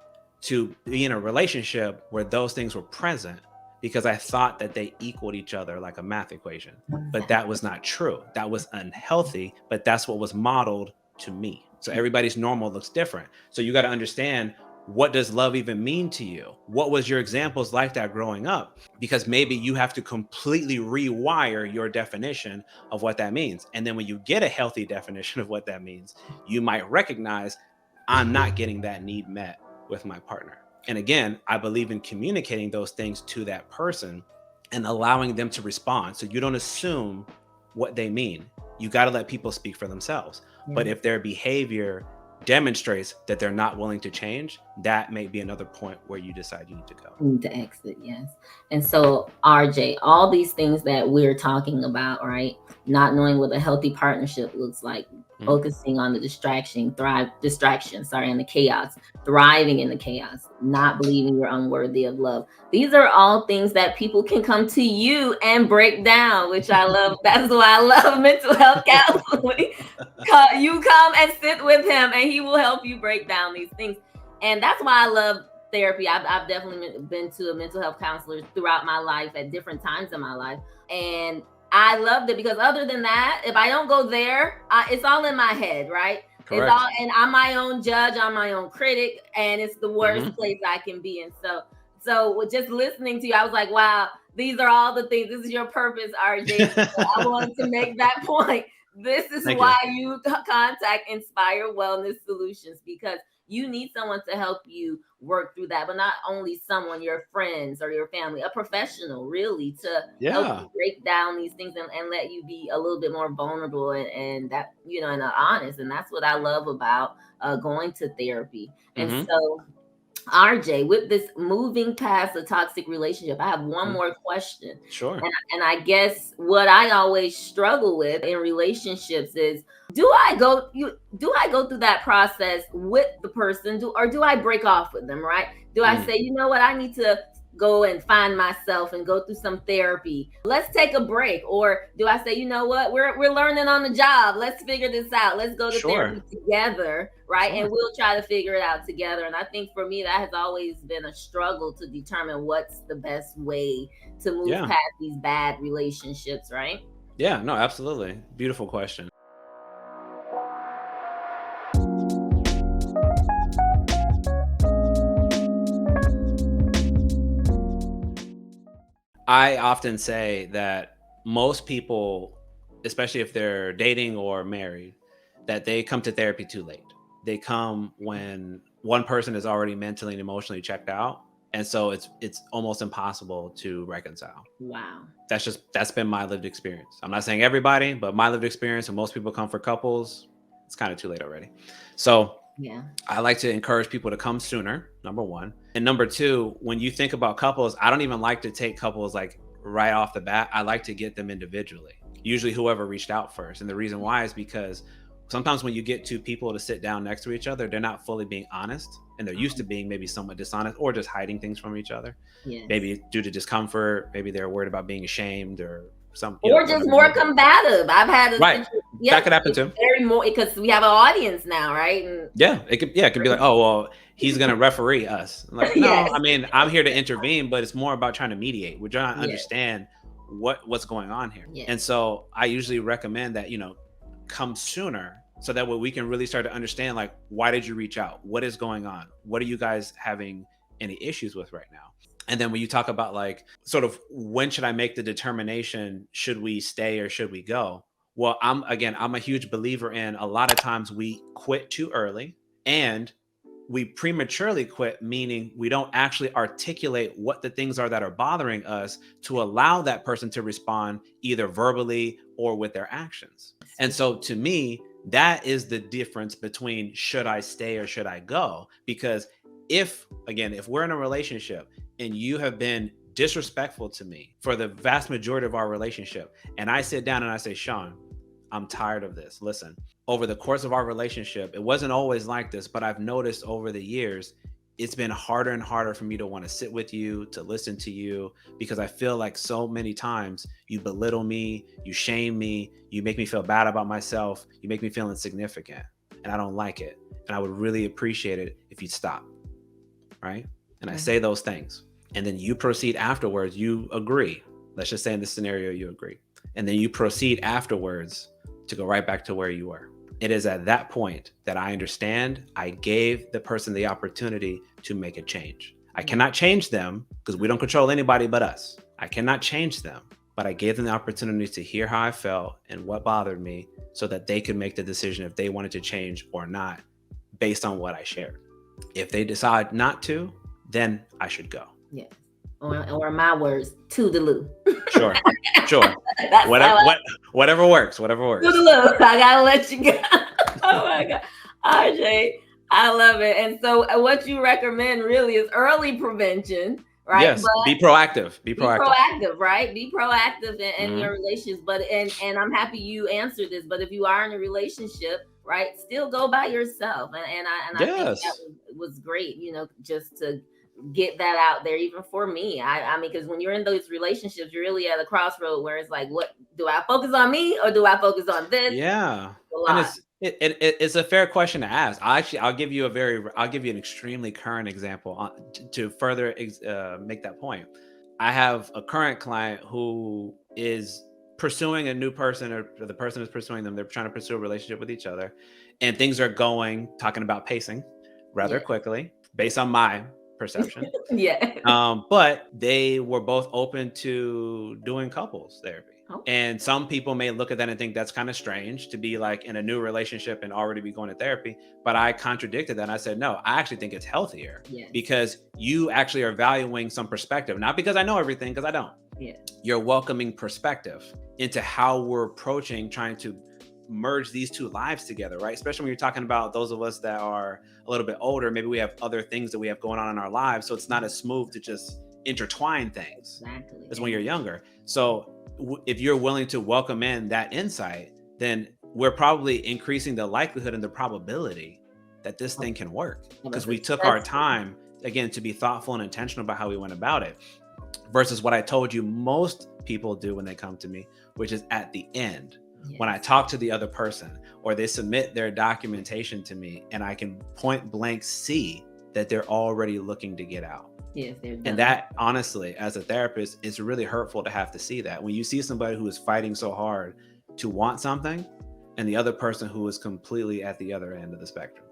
to be in a relationship where those things were present because I thought that they equaled each other like a math equation. But that was not true. That was unhealthy, but that's what was modeled to me. So everybody's normal looks different. So you got to understand, what does love even mean to you? What was your examples like that growing up? Because maybe you have to completely rewire your definition of what that means. And then when you get a healthy definition of what that means, you might recognize, I'm not getting that need met with my partner. And again, I believe in communicating those things to that person and allowing them to respond. So you don't assume what they mean. You got to let people speak for themselves. But if their behavior demonstrates that they're not willing to change, that may be another point where you decide you need to go. You need to exit, yes. And so, RJ, all these things that we're talking about, right? Not knowing what a healthy partnership looks like, focusing on the distraction, and the chaos, thriving in the chaos, not believing you're unworthy of love. These are all things that people can come to you and break down, which I love. That's why I love mental health counseling. You come and sit with him and he will help you break down these things. And that's why I love therapy. I've definitely been to a mental health counselor throughout my life at different times in my life. And I loved it because other than that, if I don't go there, it's all in my head, right? Correct. It's all, and I'm my own judge, I'm my own critic, and it's the worst place I can be in. So just listening to you, I was like, wow, these are all the things. This is your purpose, RJ. So I wanted to make that point. This is why you contact Inspire Wellness Solutions, because you need someone to help you work through that, but not only someone, your friends or your family, a professional really to help you break down these things and let you be a little bit more vulnerable and that, and honest. And that's what I love about going to therapy. And so, RJ, with this moving past the toxic relationship, I have one more question. Sure. And I guess what I always struggle with in relationships is, do I go through that process with the person, or do I break off with them, right? Do I say, you know what, I need to go and find myself and go through some therapy. Let's take a break. Or do I say, you know what, we're learning on the job. Let's figure this out. Let's go to therapy together, right? And we'll try to figure it out together. And I think for me, that has always been a struggle to determine what's the best way to move past these bad relationships, right? Yeah, no, absolutely. Beautiful question. I often say that most people, especially if they're dating or married, that they come to therapy too late. They come when one person is already mentally and emotionally checked out. And so it's almost impossible to reconcile. Wow. That's been my lived experience. I'm not saying everybody, but my lived experience, when most people come for couples, it's kind of too late already. So I like to encourage people to come sooner, number one. And number two, when you think about couples, I don't even like to take couples like right off the bat. I like to get them individually. usually whoever reached out first. And the reason why is because sometimes when you get two people to sit down next to each other, they're not fully being honest, and they're used to being maybe somewhat dishonest or just hiding things from each other. Yes. Maybe due to discomfort, maybe they're worried about being ashamed or some, or just more combative. I've had a right. That could happen too. Very more because we have an audience now, right? And it could be like, oh well, he's gonna referee us. Like, no, Yes. I mean, I'm here to intervene, but it's more about trying to mediate. We're trying to understand what's going on here. Yes. And so I usually recommend that, come sooner, so that way we can really start to understand, like, why did you reach out? What is going on? What are you guys having any issues with right now? And then when you talk about like sort of when should I make the determination, should we stay or should we go? Well, I'm a huge believer in a lot of times we quit too early, and we prematurely quit, meaning we don't actually articulate what the things are that are bothering us to allow that person to respond either verbally or with their actions. And so to me, that is the difference between should I stay or should I go? Because if we're in a relationship and you have been disrespectful to me for the vast majority of our relationship, and I sit down and I say, Sean, I'm tired of this. Listen, over the course of our relationship, it wasn't always like this, but I've noticed over the years, it's been harder and harder for me to want to sit with you, to listen to you, because I feel like so many times you belittle me, you shame me, you make me feel bad about myself, you make me feel insignificant, and I don't like it. And I would really appreciate it if you'd stop, right? And I say those things, and then you proceed afterwards, you agree. Let's just say in this scenario, you agree. And then you proceed afterwards to go right back to where you were. It is at that point that I understand I gave the person the opportunity to make a change. I cannot change them because we don't control anybody but us. I cannot change them, but I gave them the opportunity to hear how I felt and what bothered me so that they could make the decision if they wanted to change or not based on what I shared. If they decide not to, then I should go. Yes. Or my words, toodaloo. Sure. Whatever works. Toodaloo. I gotta let you go. Oh my God. RJ, I love it. And so what you recommend really is early prevention, right? Yes. Be proactive. Be proactive, right? Be proactive in your relationships. But and I'm happy you answered this. But if you are in a relationship, right, still go by yourself. And I think that was great, just to get that out there, even for me. I mean, because when you're in those relationships, you're really at a crossroad where it's like, what do I focus on, me, or do I focus on this? Yeah, and it's a fair question to ask. I'll give you an extremely current example to further make that point. I have a current client who is pursuing a new person, or the person is pursuing them. They're trying to pursue a relationship with each other, and things are talking about pacing rather quickly based on my perception. But they were both open to doing couples therapy. And some people may look at that and think that's kind of strange to be like in a new relationship and already be going to therapy. But I contradicted that. And I said, no, I actually think it's healthier because you actually are valuing some perspective, not because I know everything, because I don't. You're welcoming perspective into how we're approaching trying to merge these two lives together, right? Especially when you're talking about those of us that are a little bit older, maybe we have other things that we have going on in our lives. So it's not as smooth to just intertwine things as when you're younger. So if you're willing to welcome in that insight, then we're probably increasing the likelihood and the probability that this thing can work, because we took our time, again, to be thoughtful and intentional about how we went about it, versus what I told you most people do when they come to me, which is at the end. When I talk to the other person or they submit their documentation to me, and I can point blank see that they're already looking to get out. And that, honestly, as a therapist, is really hurtful to have to see that. When you see somebody who is fighting so hard to want something and the other person who is completely at the other end of the spectrum.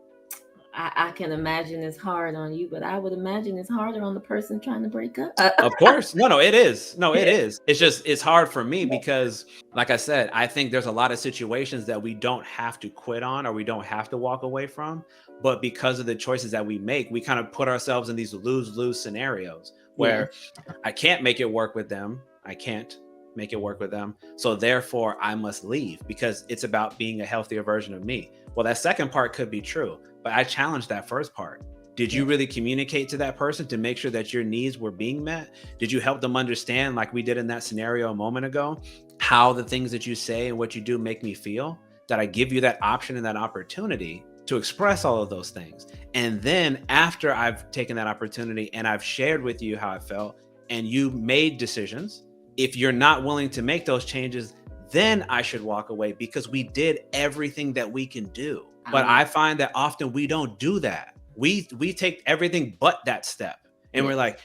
I can imagine it's hard on you, but I would imagine it's harder on the person trying to break up. Of course. No, it is. It is. It's just, it's hard for me because, like I said, I think there's a lot of situations that we don't have to quit on or we don't have to walk away from. But because of the choices that we make, we kind of put ourselves in these lose-lose scenarios where I can't make it work with them. So therefore, I must leave because it's about being a healthier version of me. Well, that second part could be true, but I challenged that first part. Did you really communicate to that person to make sure that your needs were being met? Did you help them understand, like we did in that scenario a moment ago, how the things that you say and what you do make me feel, that I give you that option and that opportunity to express all of those things. And then after I've taken that opportunity and I've shared with you how I felt and you made decisions, if you're not willing to make those changes, then I should walk away because we did everything that we can do. But I find that often we don't do that. We take everything but that step. And we're like,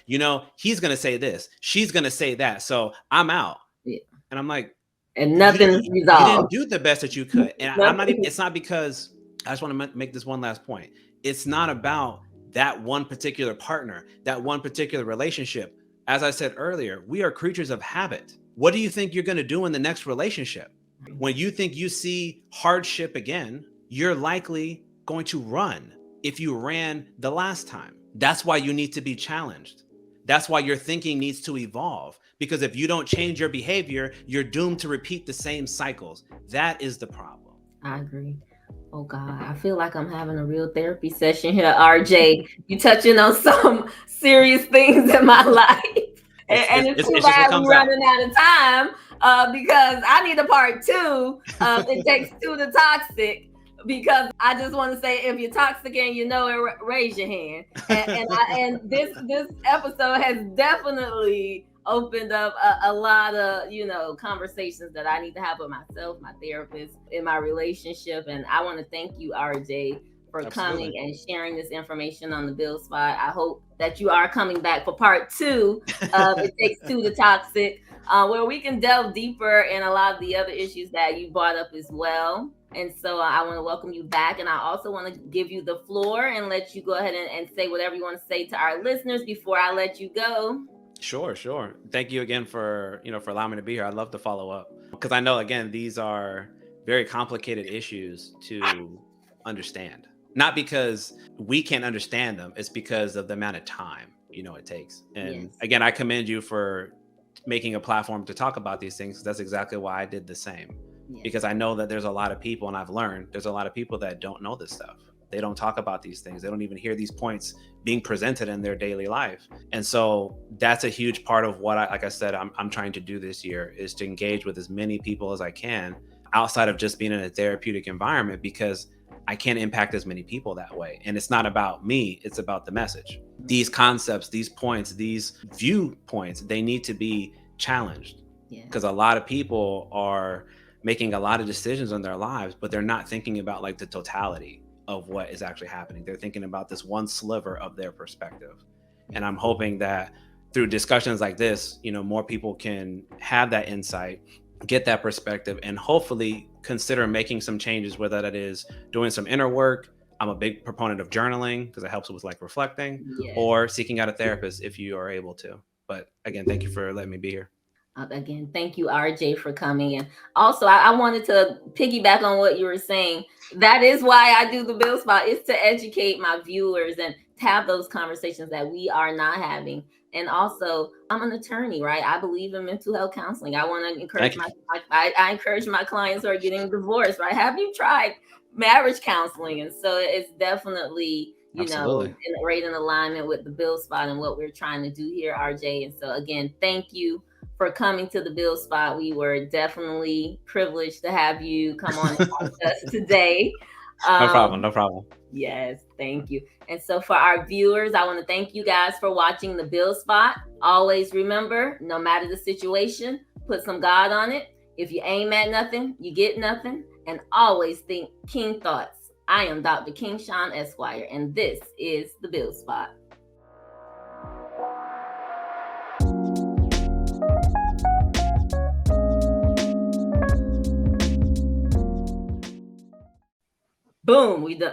he's going to say this, she's going to say that, so I'm out. Yeah. And I'm like, and nothing's you resolved. didn't do the best that you could. And I'm not even, it's not because, I just want to make this one last point. It's not about that one particular partner, that one particular relationship. As I said earlier, we are creatures of habit. What do you think you're going to do in the next relationship? When you think you see hardship again, you're likely going to run if you ran the last time. That's why you need to be challenged. That's why your thinking needs to evolve. Because if you don't change your behavior, you're doomed to repeat the same cycles. That is the problem. I agree. Oh God, I feel like I'm having a real therapy session here, RJ. You touching on some serious things in my life. It's too bad we're running out of time because I need a part 2 of It Takes Two to Toxic. Because I just want to say, if you're toxic and you know it, raise your hand. And this episode has definitely opened up a lot of conversations that I need to have with myself, my therapist, in my relationship. And I want to thank you, RJ, for coming and sharing this information on the Bill Spot. I hope that you are coming back for part 2 of It Takes Two to Toxic, where we can delve deeper in a lot of the other issues that you brought up as well. And so I want to welcome you back. And I also want to give you the floor and let you go ahead and say whatever you want to say to our listeners before I let you go. Sure. Thank you again for allowing me to be here. I'd love to follow up because I know, again, these are very complicated issues to understand. Not because we can't understand them, it's because of the amount of time it takes. And again, I commend you for making a platform to talk about these things. That's exactly why I did the same. Because I know that there's a lot of people, and I've learned there's a lot of people that don't know this stuff. They don't talk about these things. They don't even hear these points being presented in their daily life. And so that's a huge part of what like I said, I'm trying to do this year, is to engage with as many people as I can outside of just being in a therapeutic environment, because I can't impact as many people that way. And it's not about me, it's about the message. These concepts, these points, these viewpoints, they need to be challenged. Because a lot of people are making a lot of decisions in their lives, but they're not thinking about like the totality of what is actually happening. They're thinking about this one sliver of their perspective. And I'm hoping that through discussions like this, more people can have that insight, get that perspective, and hopefully consider making some changes, whether that is doing some inner work. I'm a big proponent of journaling because it helps with like reflecting, or seeking out a therapist if you are able to. But again, thank you for letting me be here. Again, thank you, RJ, for coming. And also, I wanted to piggyback on what you were saying. That is why I do the Bill Spot, is to educate my viewers and have those conversations that we are not having. And also, I'm an attorney, right? I believe in mental health counseling. I want to encourage I encourage my clients who are getting divorced, right? Have you tried marriage counseling? And so it's definitely right in alignment with the Bill Spot and what we're trying to do here, RJ. And so again, thank you for coming to the Bill Spot. We were definitely privileged to have you come on and talk to us today. No problem. Yes, thank you. And so for our viewers, I want to thank you guys for watching the Bill Spot. Always remember, no matter the situation, put some God on it. If you aim at nothing, you get nothing. And always think King thoughts. I am Dr. King Sean Esquire, and this is the Bill Spot. Boom, we done.